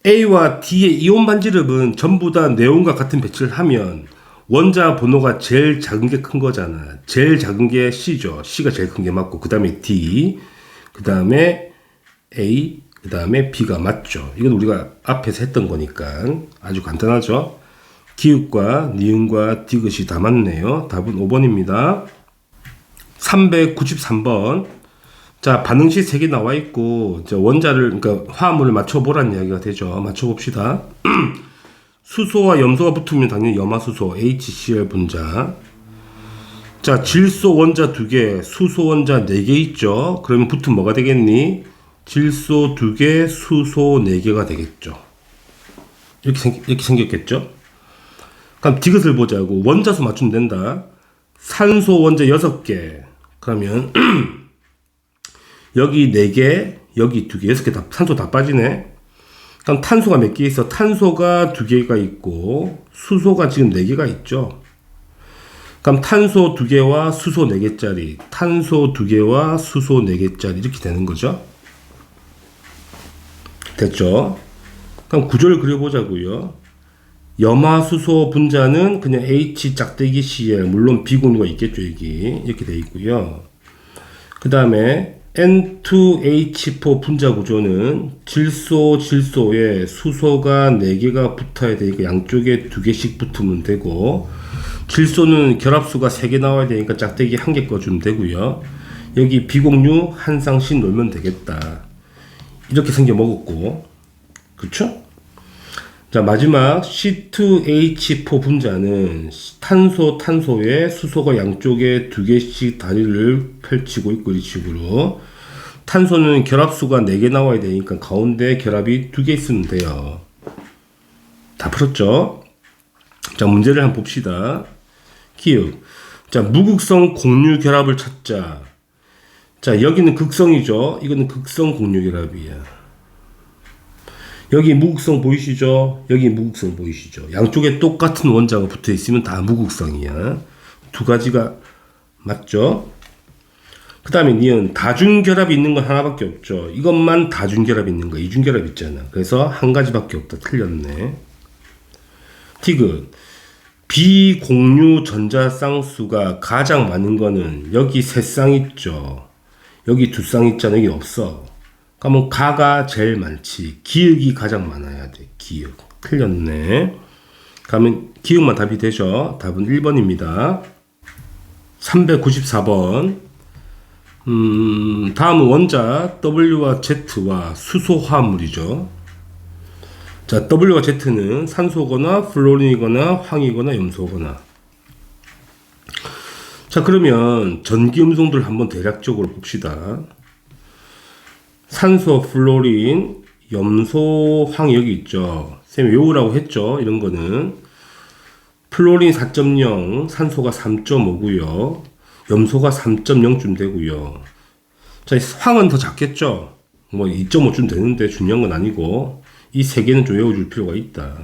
A와 D의 이온 반지름은 전부 다 네온과 같은 배치를 하면 원자 번호가 제일 작은 게 큰 거잖아. 제일 작은 게 C죠. C가 제일 큰 게 맞고, 그 다음에 D, 그 다음에 A, 그 다음에 B가 맞죠. 이건 우리가 앞에서 했던 거니까 아주 간단하죠. 기읍과 니은과 디귿이 다 맞네요. 답은 5번입니다. 393번. 자, 반응식 3개 나와 있고, 원자를, 그러니까 화합물을 맞춰보라는 이야기가 되죠. 맞춰봅시다. 수소와 염소가 붙으면 당연히 염화수소, HCl 분자. 자, 질소 원자 2개, 수소 원자 4개 있죠. 그러면 붙으면 뭐가 되겠니? 질소 2개, 수소 4개가 되겠죠. 이렇게 생겼겠죠? 그럼 디귿을 보자고. 원자수 맞추면 된다. 산소 원자 6개. 그러면 여기 4개, 여기 2개, 6개 다 산소 다 빠지네. 그럼 탄소가 몇 개 있어? 탄소가 2개가 있고 수소가 지금 4개가 있죠. 그럼 탄소 2개와 수소 4개짜리, 탄소 2개와 수소 4개짜리 이렇게 되는 거죠. 됐죠? 그럼 구조를 그려보자고요. 염화수소 분자는 그냥 H 짝대기 Cl, 물론 비공유가 있겠죠. 여기 이렇게 되어 있고요. 그 다음에 N2H4 분자 구조는 질소에 수소가 4개가 붙어야 되니까 양쪽에 2개씩 붙으면 되고, 질소는 결합수가 3개 나와야 되니까 짝대기 1개 꺼주면 되고요. 여기 비공유 한 쌍씩 놓으면 되겠다. 이렇게 생겨 먹었고, 그쵸? 자, 마지막 C2H4 분자는 탄소에 수소가 양쪽에 2개씩 다리를 펼치고 있고, 이 식으로. 탄소는 결합수가 4개 나와야 되니까 가운데 결합이 2개 있으면 돼요. 다 풀었죠? 자, 문제를 한번 봅시다. 기억. 자, 무극성 공유 결합을 찾자. 자, 여기는 극성이죠. 이거는 극성 공유 결합이야. 여기 무극성 보이시죠? 여기 무극성 보이시죠? 양쪽에 똑같은 원자가 붙어 있으면 다 무극성이야. 두 가지가 맞죠? 그 다음에 니은 다중결합이 있는 건 하나밖에 없죠. 이것만 다중결합이 있는 거, 이중결합 있잖아. 그래서 한 가지밖에 없다. 틀렸네. 디귿. 비공유 전자 쌍수가 가장 많은 거는 여기 3쌍 있죠. 여기 2쌍 있잖아. 여기 없어. 그러면 가가 제일 많지. 기역이 가장 많아야 돼. 기역. 틀렸네. 그러면 기역만 답이 되죠. 답은 1번입니다. 394번. 다음은 원자 W와 Z와 수소 화합물이죠. 자, W와 Z는 산소거나 플로린이거나 황이거나 염소거나. 자, 그러면 전기 음성들 한번 대략적으로 봅시다. 산소, 플로린, 염소, 황 여기 있죠. 쌤이 외우라고 했죠. 이런 거는 플로린 4.0, 산소가 3.5고요. 염소가 3.0쯤 되고요. 자, 황은 더 작겠죠. 뭐 2.5쯤 되는데 중요한 건 아니고 이 세 개는 좀 외워줄 필요가 있다.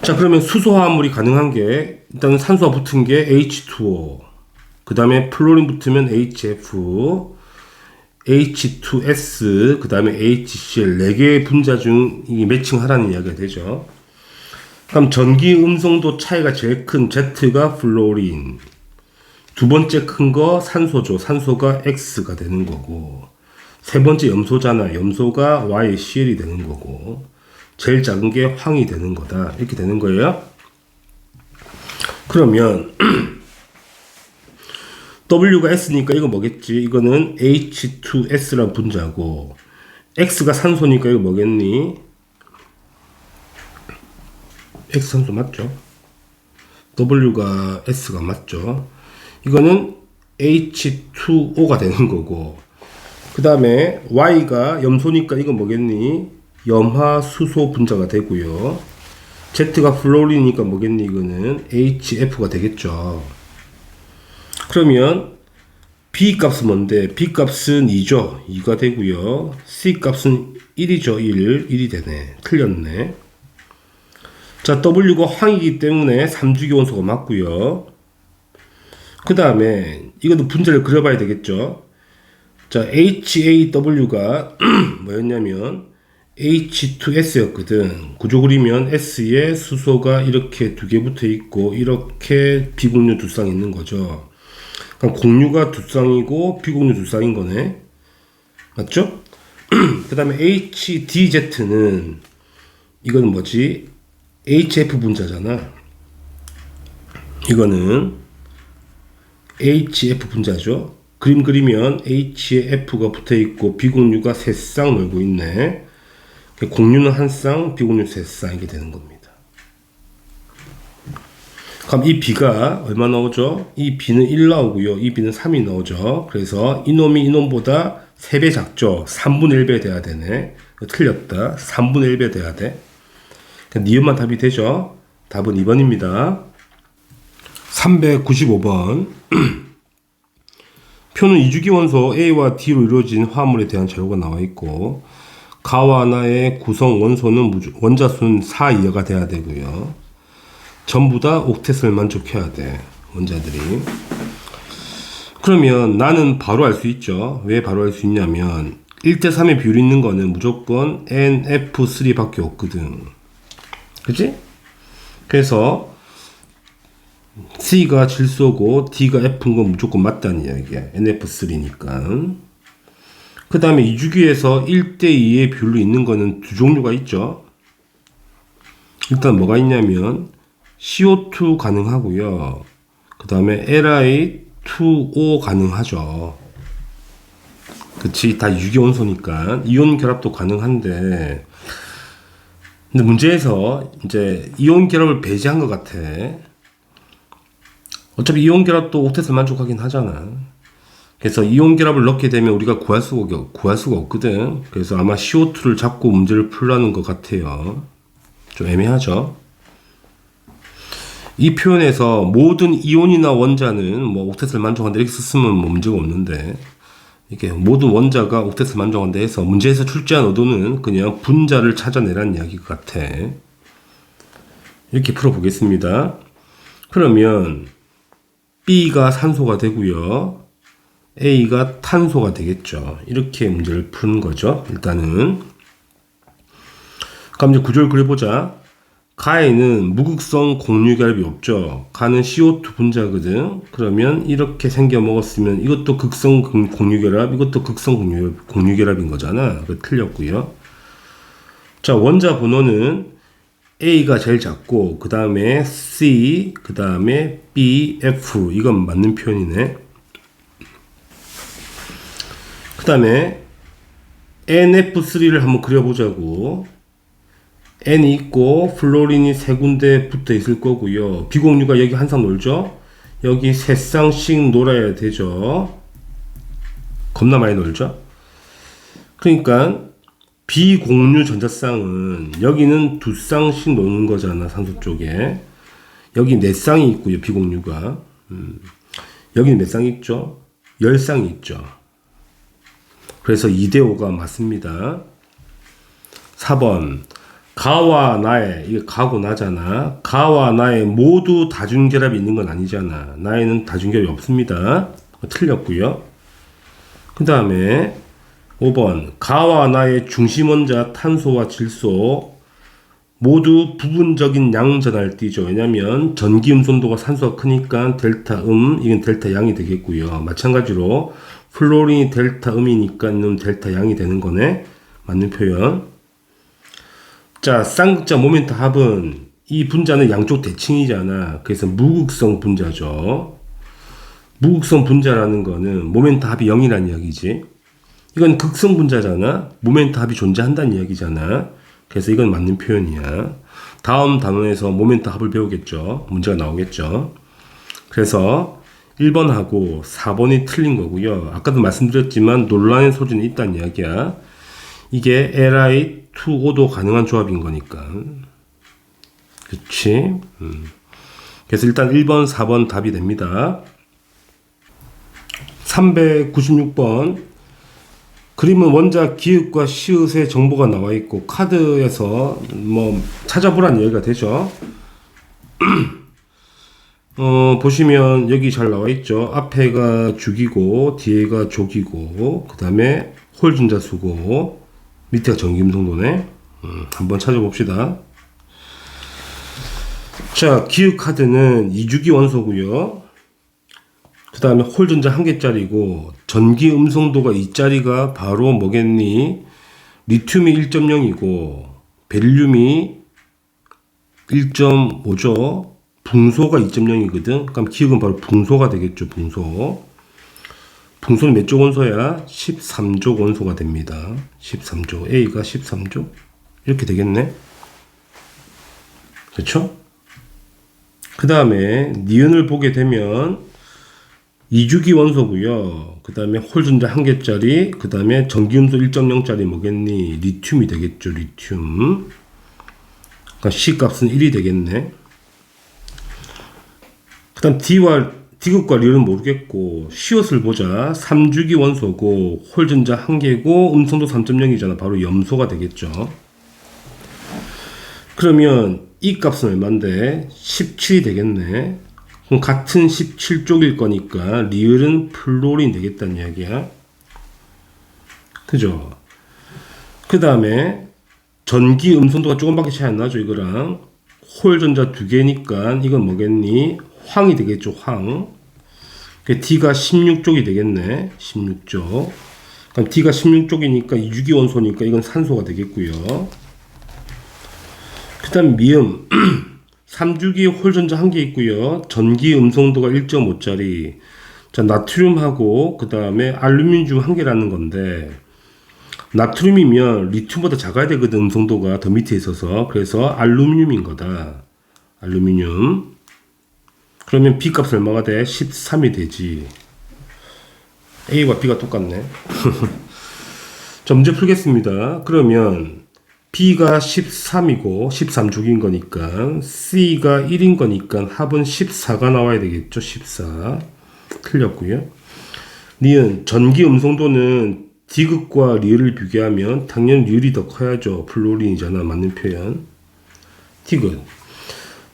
자, 그러면 수소화합물이 가능한 게 일단 산소가 붙은 게 H2O, 그 다음에 플로린 붙으면 HF, H2S, 그 다음에 HCl 4개의 분자 중 매칭하라는 이야기가 되죠. 그럼 전기 음성도 차이가 제일 큰 Z가 플로린, 두 번째 큰 거 산소죠. 산소가 X가 되는 거고, 세 번째 염소잖아. 염소가 YCl이 되는 거고, 제일 작은 게 황이 되는 거다. 이렇게 되는 거예요. 그러면 W가 S니까 이거 뭐겠지? 이거는 H2S란 분자고, X가 산소니까 이거 뭐겠니? X 산소 맞죠? W가 S가 맞죠? 이거는 H2O가 되는 거고, 그 다음에 Y가 염소니까 이거 뭐겠니? 염화수소 분자가 되고요. Z가 플로린이니까 뭐겠니? 이거는 HF가 되겠죠. 그러면 B 값은 뭔데? B 값은 2죠. 2가 되고요. C 값은 1이죠. 1이 되네. 틀렸네. 자, W가 황이기 때문에 3주기 원소가 맞고요. 그 다음에 이것도 분자를 그려봐야 되겠죠. 자, HAW가 뭐였냐면 H2S였거든. 구조 그리면 S에 수소가 이렇게 2개 붙어 있고 이렇게 비공유 2쌍 있는 거죠. 그럼 공유가 2쌍이고 비공유 2쌍인 거네. 맞죠? 그 다음에 HDZ는 이건 뭐지? HF 분자잖아. 이거는 HF 분자죠. 그림 그리면 H에 F가 붙어 있고 비공유가 세 쌍 놀고 있네. 공유는 한 쌍, 비공유 세 쌍 이게 되는 겁니다. 그럼 이 B가 얼마 나오죠? 이 B는 1 나오고요. 이 B는 3이 나오죠. 그래서 이놈이 이놈보다 3배 작죠. 3분의 1배 돼야 되네. 틀렸다. 3분의 1배 돼야 돼. 니은만 답이 되죠. 답은 2번입니다. 395번 표는 이주기 원소 A와 D로 이루어진 화합물에 대한 자료가 나와 있고 가와 나의 구성 원소는 원자 수는 4 이하가 돼야 되고요. 전부 다 옥텟을 만족해야 돼. 원자들이. 그러면 나는 바로 알 수 있죠. 왜 바로 알 수 있냐면 1대3의 비율이 있는 거는 무조건 NF3 밖에 없거든. 그치? 그래서 C가 질소고 D가 F인 건 무조건 맞다는 이야기야. NF3니까. 그 다음에 이주기에서 1대2의 비율로 있는 거는 두 종류가 있죠. 일단 뭐가 있냐면 CO2 가능하고요. 그 다음에 Li2O 가능하죠. 그치? 다 유기원소니까 이온 결합도 가능한데 근데 문제에서 이제 이온 결합을 배제한 것 같아. 어차피 이온 결합도 옥텟을 만족하긴 하잖아. 그래서 이온 결합을 넣게 되면 우리가 구할 수가 없거든. 그래서 아마 CO2를 잡고 문제를 풀라는 것 같아요. 좀 애매하죠. 이 표현에서 모든 이온이나 원자는 뭐 옥텟을 만족한다 이렇게 썼으면 뭐 문제가 없는데 이게 모든 원자가 옥텟을 만족한다 해서 문제에서 출제한 의도는 그냥 분자를 찾아내라는 이야기 같아. 이렇게 풀어보겠습니다. 그러면 B가 산소가 되고요. A가 탄소가 되겠죠. 이렇게 문제를 푸는 거죠. 일단은. 그럼 이제 구조를 그려보자. 가에는 무극성 공유결합이 없죠. 가는 CO2 분자거든. 그러면 이렇게 생겨 먹었으면 이것도 극성 공유결합, 이것도 극성 공유결합인 거잖아. 그거 틀렸고요. 자, 원자 번호는 A가 제일 작고 그 다음에 C, 그 다음에 B, F 이건 맞는 표현이네. 그 다음에 NF3를 한번 그려보자고. N이 있고 플로린이 세 군데 붙어 있을 거고요. 비공유가 여기 한 쌍 놀죠. 여기 세 쌍씩 놀아야 되죠. 겁나 많이 놀죠. 그러니까 비공유 전자쌍은 여기는 두 쌍씩 노는 거잖아. 산소 쪽에. 여기 네 쌍이 있고요. 비공유가. 여기는 몇 쌍이 있죠? 10쌍이 있죠. 그래서 2대5가 맞습니다. 4번 가와 나의, 이게 가고 나잖아. 가와 나의 모두 다중결합이 있는 건 아니잖아. 나에는 다중결합이 없습니다. 틀렸고요. 그 다음에 5번 가와 나의 중심원자 탄소와 질소 모두 부분적인 양전환을 띠죠. 왜냐면 전기 음손도가 산소가 크니까 델타 이건 델타 양이 되겠고요. 마찬가지로 플로린이 델타 이니까 이는 델타 양이 되는 거네. 맞는 표현. 자, 쌍극자 모멘트 합은 이 분자는 양쪽 대칭이잖아. 그래서 무극성 분자죠. 무극성 분자라는 거는 모멘트 합이 0이라는 이야기지. 이건 극성 분자잖아. 모멘트 합이 존재한다는 이야기잖아. 그래서 이건 맞는 표현이야. 다음 단원에서 모멘트 합을 배우겠죠. 문제가 나오겠죠. 그래서 1번하고 4번이 틀린 거고요. 아까도 말씀드렸지만 논란의 소지는 있다는 이야기야. 이게 Li2O도 가능한 조합인 거니까. 그치? 그래서 일단 1번, 4번 답이 됩니다. 396번. 그림은 원자 기읍과 시읒의 정보가 나와 있고, 카드에서 뭐 찾아보라는 얘기가 되죠. 보시면 여기 잘 나와 있죠. 앞에가 주기고, 뒤에가 조기고, 그 다음에 홀준자수고, 밑에가 전기음성도네. 한번 찾아봅시다. 자, 기읍 카드는 2주기 원소고요. 그 다음에 홀전자 1개짜리고 전기 음성도가 2짜리가 바로 뭐겠니? 리튬이 1.0이고 베릴륨이 1.5죠. 붕소가 2.0이거든. 그럼 기억은 바로 붕소가 되겠죠. 붕소. 붕소는 몇 조 원소야? 13조 원소가 됩니다. 13조. A가 13조. 이렇게 되겠네. 그렇죠? 그 다음에 니은을 보게 되면 2주기 원소고요. 그 다음에 홀전자 1개짜리, 그 다음에 전기음수 1.0짜리 뭐겠니? 리튬이 되겠죠. 리튬. 그러니까 C 값은 1이 되겠네. 그 다음 D극과 리을은 모르겠고 C옷을 보자. 3주기 원소고 홀전자 1개고 음성도 3.0이잖아. 바로 염소가 되겠죠. 그러면 이 값은 얼만데? 17이 되겠네. 그럼 같은 17쪽일 거니까 리을은 플로린 되겠다는 이야기야. 그죠? 그 다음에 전기 음성도가 조금밖에 차이 안 나죠. 이거랑 홀전자 2개니까 이건 뭐겠니? 황이 되겠죠. 황. D가 16쪽이 되겠네. 16쪽. 그럼 D가 16쪽이니까 2주기 원소니까 이건 산소가 되겠고요. 그 다음 미음 3주기 홀전자 1개 있고요. 전기 음성도가 1.5짜리. 자, 나트륨하고 그 다음에 알루미늄 1개라는 건데 나트륨이면 리튬보다 작아야 되거든. 음성도가 더 밑에 있어서. 그래서 알루미늄인 거다. 알루미늄. 그러면 B 값은 얼마가 돼? 13이 되지. A와 B가 똑같네. 자, 문제 풀겠습니다. 그러면 B가 13이고 13주기인 거니까 C가 1인 거니까 합은 14가 나와야 되겠죠. 14. 틀렸고요. 니은 전기 음성도는 D극과 리을을 비교하면 당연히 리을이 더 커야죠. 플로린이잖아. 맞는 표현. D극.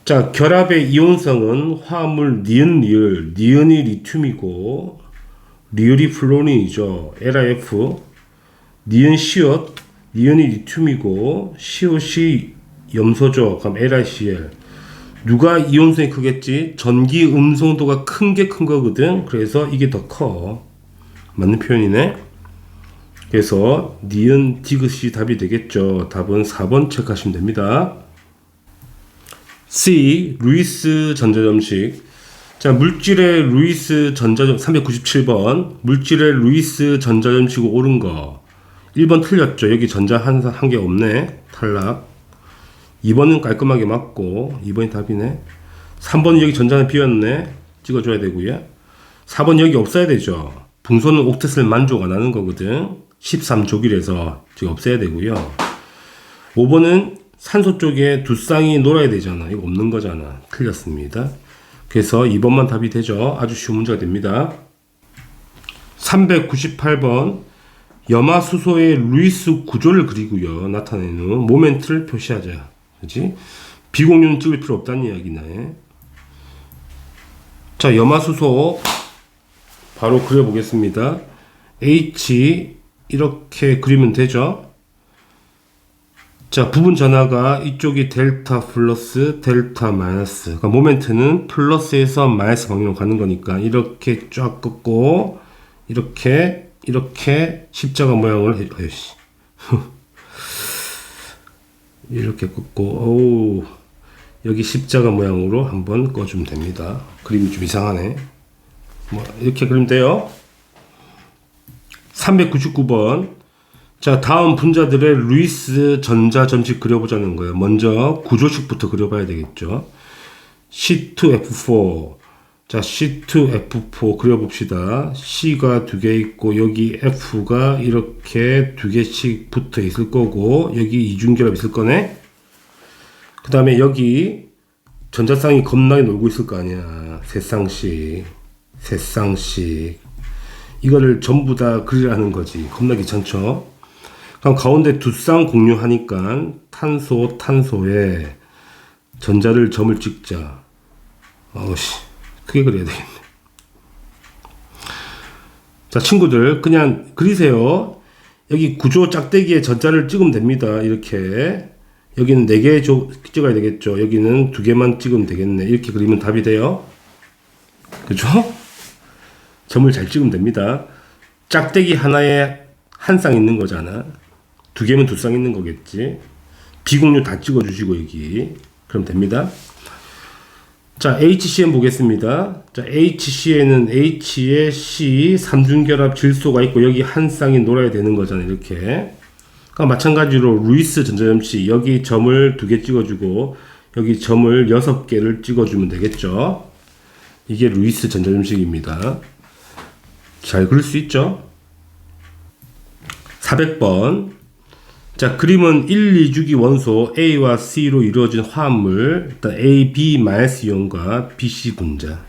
자, 결합의 이온성은 화합물 니은 리을. 니은이 리튬이고 리을이 플로린이죠. LiF. 니은 시옷. 니은이 리튬이고 시옷이 염소죠. 그럼 LiCl. 누가 이온성이 크겠지? 전기 음성도가 큰 게 큰 거거든. 그래서 이게 더 커. 맞는 표현이네. 그래서 니은 디귿이 답이 되겠죠. 답은 4번 체크하시면 됩니다. C. 루이스 전자점식. 자, 물질의 루이스 전자점식 397번. 물질의 루이스 전자점식이 옳은 거. 1번 틀렸죠. 여기 전자 한 개 없네. 탈락. 2번은 깔끔하게 맞고 2번이 답이네. 3번은 여기 전자는 비었네. 찍어줘야 되고요. 4번 여기 없어야 되죠. 붕소는 옥텟을 만족 안 하는 거거든. 13족이라서 지금 없애야 되고요. 5번은 산소 쪽에 두 쌍이 놀아야 되잖아. 이거 없는 거잖아. 틀렸습니다. 그래서 2번만 답이 되죠. 아주 쉬운 문제가 됩니다. 398번 염화수소의 루이스 구조를 그리고요. 나타내는 모멘트를 표시하자. 그렇지? 비공유는 찍을 필요 없다는 이야기네. 자, 염화수소 바로 그려보겠습니다. H 이렇게 그리면 되죠. 자, 부분 전하가 이쪽이 델타 플러스 델타 마이너스. 그러니까 모멘트는 플러스에서 마이너스 방향으로 가는 거니까 이렇게 쫙 긋고 이렇게 십자가 모양을 해. 아이씨. 이렇게 긋고 오, 여기 십자가 모양으로 한번 꺼주면 됩니다. 그림이 좀 이상하네. 뭐 이렇게 그리면 돼요. 399번. 자, 다음 분자들의 루이스 전자 점식 그려보자는 거예요. 먼저 구조식부터 그려봐야 되겠죠. C2F4. 자, C2F4 그려봅시다. C가 2개 있고 여기 F가 이렇게 2개씩 붙어 있을 거고 여기 이중결합 있을 거네. 그 다음에 여기 전자쌍이 겁나게 놀고 있을 거 아니야. 세 쌍씩 이거를 전부 다 그리라는 거지. 겁나 귀찮죠. 그럼 가운데 두 쌍 공유하니까 탄소에 전자를 점을 찍자. 크게 그려야 되겠네. 자, 친구들 그냥 그리세요. 여기 구조 짝대기에 전자를 찍으면 됩니다. 이렇게 여기는 4개 찍어야 되겠죠. 여기는 2개만 찍으면 되겠네. 이렇게 그리면 답이 돼요. 그죠? 점을 잘 찍으면 됩니다. 짝대기 하나에 한 쌍 있는 거잖아. 두 개면 두 쌍 있는 거겠지. 비공유 다 찍어주시고 여기. 그럼 됩니다. 자, HCN 보겠습니다. 자, HCN은 H에 C, 삼중결합 질소가 있고 여기 한 쌍이 놀아야 되는 거잖아요. 이렇게. 그러니까 마찬가지로 루이스 전자점식 여기 점을 2개 찍어주고 여기 점을 6개를 찍어주면 되겠죠. 이게 루이스 전자점식입니다. 잘 그릴 수 있죠? 400번. 자, 그림은 1, 2주기 원소 A와 C로 이루어진 화합물, 일단 A, B 이온과 BC 분자.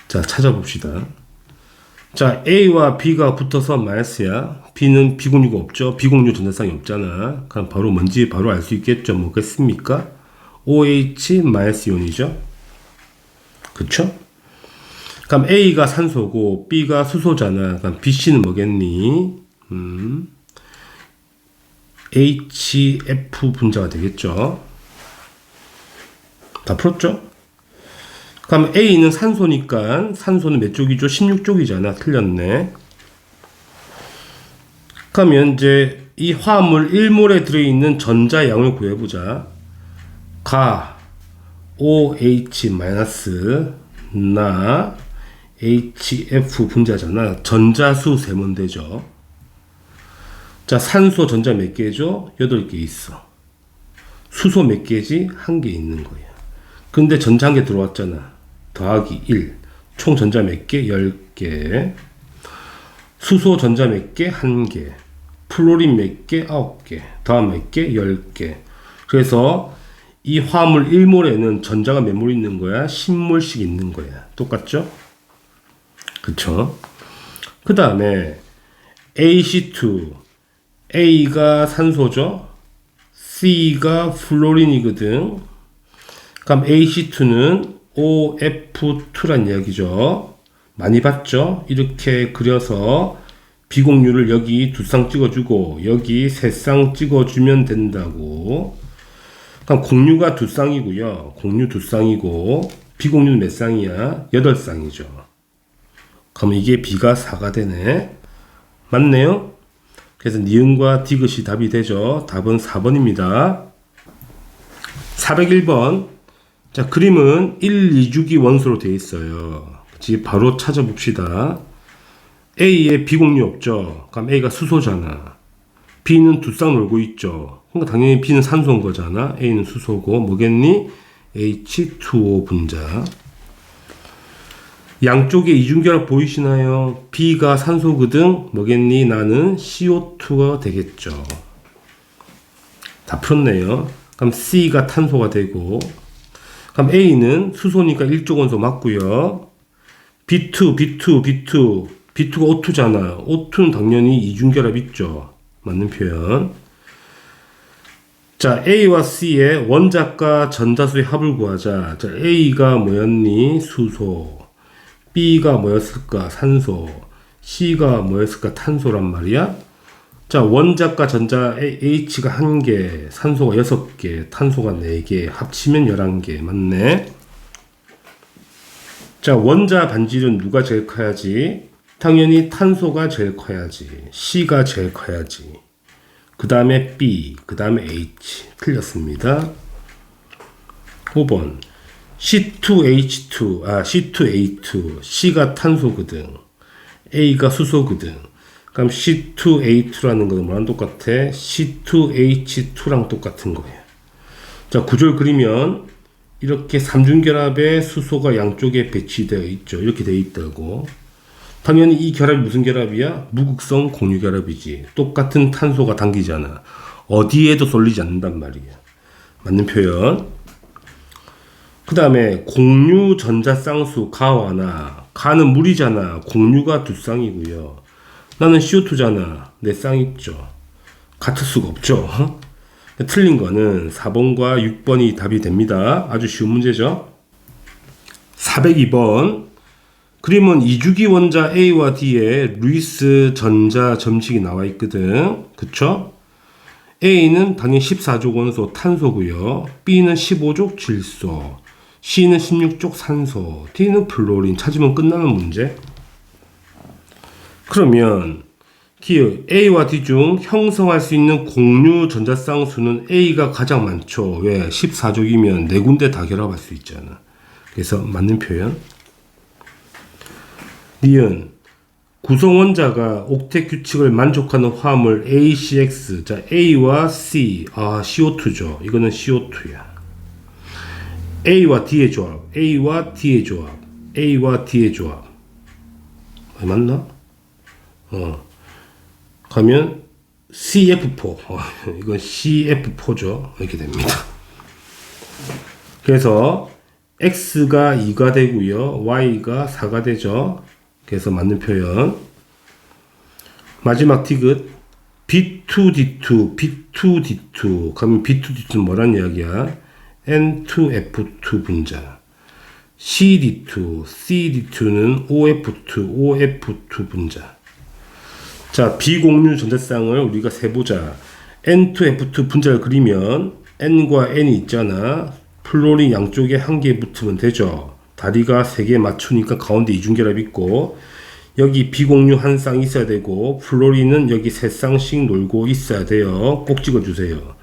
자, 찾아봅시다. 자, A와 B가 붙어서 마이너스야. B는 비공유가 없죠. 비공유 전자쌍이 없잖아. 그럼 바로 뭔지 바로 알 수 있겠죠. 뭐겠습니까? OH 이온이죠. 그쵸? 그럼 A가 산소고 B가 수소잖아. 그럼 BC는 뭐겠니? HF 분자가 되겠죠. 다 풀었죠? 그럼 A는 산소니까 산소는 몇 쪽이죠? 16쪽이잖아. 틀렸네. 그러면 이제 이 화합물 1몰에 들어있는 전자양을 구해보자. 가 OH- 나 HF 분자잖아. 전자수 세면 되죠. 자, 산소 전자 몇 개죠? 8개 있어. 수소 몇 개지? 1개 있는 거야. 근데 전자 1개 들어왔잖아. 더하기 1. 총 전자 몇 개? 10개. 수소 전자 몇 개? 1개. 플로린 몇 개? 9개. 더하면 몇 개? 10개. 그래서 이 화합물 1몰에는 전자가 몇 몰 있는 거야? 10몰씩 있는 거야. 똑같죠? 그쵸? 그 다음에 AC2. A가 산소죠. C가 플로린이거든. 그럼 AC2는 OF2란 이야기죠. 많이 봤죠? 이렇게 그려서 비공유를 여기 2쌍 찍어주고 여기 3쌍 찍어주면 된다고. 그럼 공유가 2쌍이고요. 공유 2쌍이고 비공유는 몇 쌍이야? 8쌍이죠. 그럼 이게 B가 4가 되네. 맞네요? 그래서 니은과 디귿이 답이 되죠. 답은 4번입니다. 401번. 자, 그림은 1, 2주기 원소로 되어 있어요. 그치? 바로 찾아봅시다. A에 비공유 없죠. 그럼 A가 수소잖아. B는 2쌍 놀고 있죠. 그러니까 당연히 B는 산소인 거잖아. A는 수소고 뭐겠니? H2O 분자. 양쪽에 이중결합 보이시나요? B가 산소거든. 뭐겠니? 나는 CO2가 되겠죠. 다 풀었네요. 그럼 C가 탄소가 되고, 그럼 A는 수소니까 일족 원소 맞고요. B2가 O2잖아. O2는 당연히 이중결합 있죠. 맞는 표현. 자, A와 C의 원자과 전자수의 합을 구하자. 자, A가 뭐였니? 수소. B가 뭐였을까? 산소. C가 뭐였을까? 탄소란 말이야. 자, 원자과 전자 H가 1개, 산소가 6개, 탄소가 4개, 합치면 11개. 맞네. 자, 원자 반질은 누가 제일 커야지? 당연히 탄소가 제일 커야지. C가 제일 커야지. 그 다음에 B, 그 다음에 H. 틀렸습니다. 5번. C2H2, C가 탄소거든. A가 수소거든. 그럼 C2H2라는 거는 뭐랑 똑같아? C2H2랑 똑같은 거예요. 자, 구조를 그리면 이렇게 삼중결합에 수소가 양쪽에 배치되어 있죠. 이렇게 되어 있다고. 당연히 이 결합이 무슨 결합이야? 무극성 공유결합이지. 똑같은 탄소가 당기잖아. 어디에도 쏠리지 않는단 말이야. 맞는 표현. 그 다음에 공유 전자쌍수 가와나. 가는 물이잖아. 공유가 2쌍이고요. 나는 CO2잖아. 4쌍 있죠. 같을 수가 없죠. 틀린 거는 4번과 6번이 답이 됩니다. 아주 쉬운 문제죠. 402번. 그림은 2주기 원자 A와 D에 루이스 전자 점식이 나와 있거든. 그쵸? A는 당연히 14족 원소 탄소고요. B는 15족 질소. C는 16족 산소. D는 플로린. 찾으면 끝나는 문제. 그러면 기억 A와 D 중 형성할 수 있는 공유 전자쌍 수는 A가 가장 많죠. 왜? 14족이면 4군데 다 결합할 수 있잖아. 그래서 맞는 표현. 니은 구성원자가 옥텟 규칙을 만족하는 화합물 ACX. 자, A와 C. CO2죠. 이거는 CO2야. A와 D의 조합. A와 D의 조합. A와 D의 조합. 맞나? 가면 CF4. 이건 CF4죠. 이렇게 됩니다. 그래서 X가 2가 되고요. Y가 4가 되죠. 그래서 맞는 표현. 마지막 디귿 B2D2, B2D2. 그러면 B2D2는 뭐란 이야기야? N2F2 분자. CD2, CD2는 OF2, OF2 분자. 자, 비공유 전자쌍을 우리가 세보자. N2F2 분자를 그리면 N과 N이 있잖아. 플로린 양쪽에 한 개 붙으면 되죠. 다리가 3개 맞추니까 가운데 이중결합 있고, 여기 비공유 한 쌍 있어야 되고, 플로린은 여기 3쌍씩 놀고 있어야 돼요. 꼭 찍어주세요.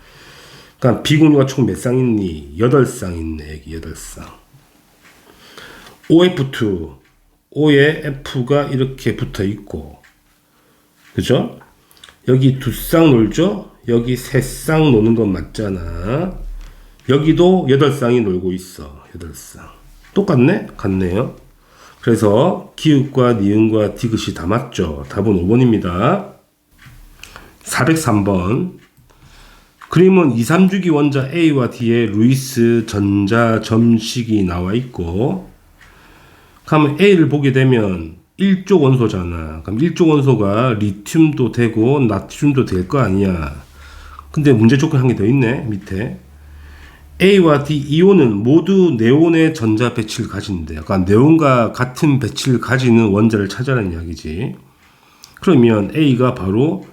그러니까 비공유가 총 몇 쌍 있니? 8쌍 있네. 여기 8쌍. OF2, O에 F가 이렇게 붙어 있고, 그죠? 여기 2쌍 놀죠? 여기 3쌍 노는 건 맞잖아. 여기도 8쌍이 놀고 있어. 8쌍. 똑같네? 같네요. 그래서 기읍과 니은과 디귿이 다 맞죠? 답은 5번입니다. 403번. 그림은 2, 3주기 원자 A와 D의 루이스 전자 점식이 나와 있고, 그러면 A를 보게 되면 1족 원소잖아. 그럼 1족 원소가 리튬도 되고 나트륨도 될 거 아니야. 근데 문제 조건 한 개 더 있네. 밑에 A와 D 이온은 모두 네온의 전자 배치를 가진대. 약간 네온과 같은 배치를 가지는 원자를 찾아라는 이야기지. 그러면 A가 바로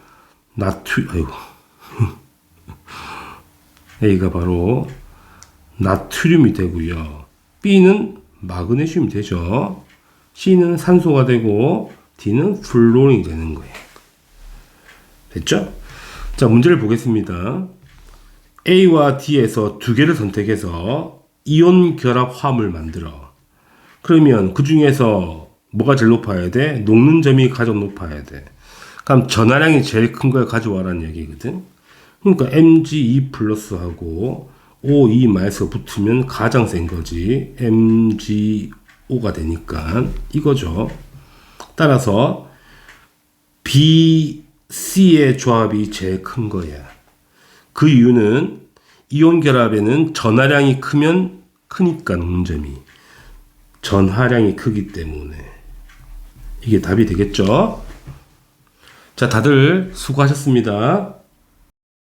A가 바로 나트륨이 되고요. B는 마그네슘이 되죠. C는 산소가 되고 D는 플로린이 되는 거예요. 됐죠? 자, 문제를 보겠습니다. A와 D에서 두 개를 선택해서 이온 결합 화합을 만들어. 그러면 그 중에서 뭐가 제일 높아야 돼? 녹는 점이 가장 높아야 돼. 그럼 전하량이 제일 큰 걸 가져와라는 얘기거든. 그러니까 Mg2 플러스하고 O2 마이너스가 붙으면 가장 센 거지. MgO가 되니까 이거죠. 따라서 B, C의 조합이 제일 큰 거야. 그 이유는 이온 결합에는 전하량이 크면 크니까 녹는 점이. 전하량이 크기 때문에. 이게 답이 되겠죠? 자, 다들 수고하셨습니다.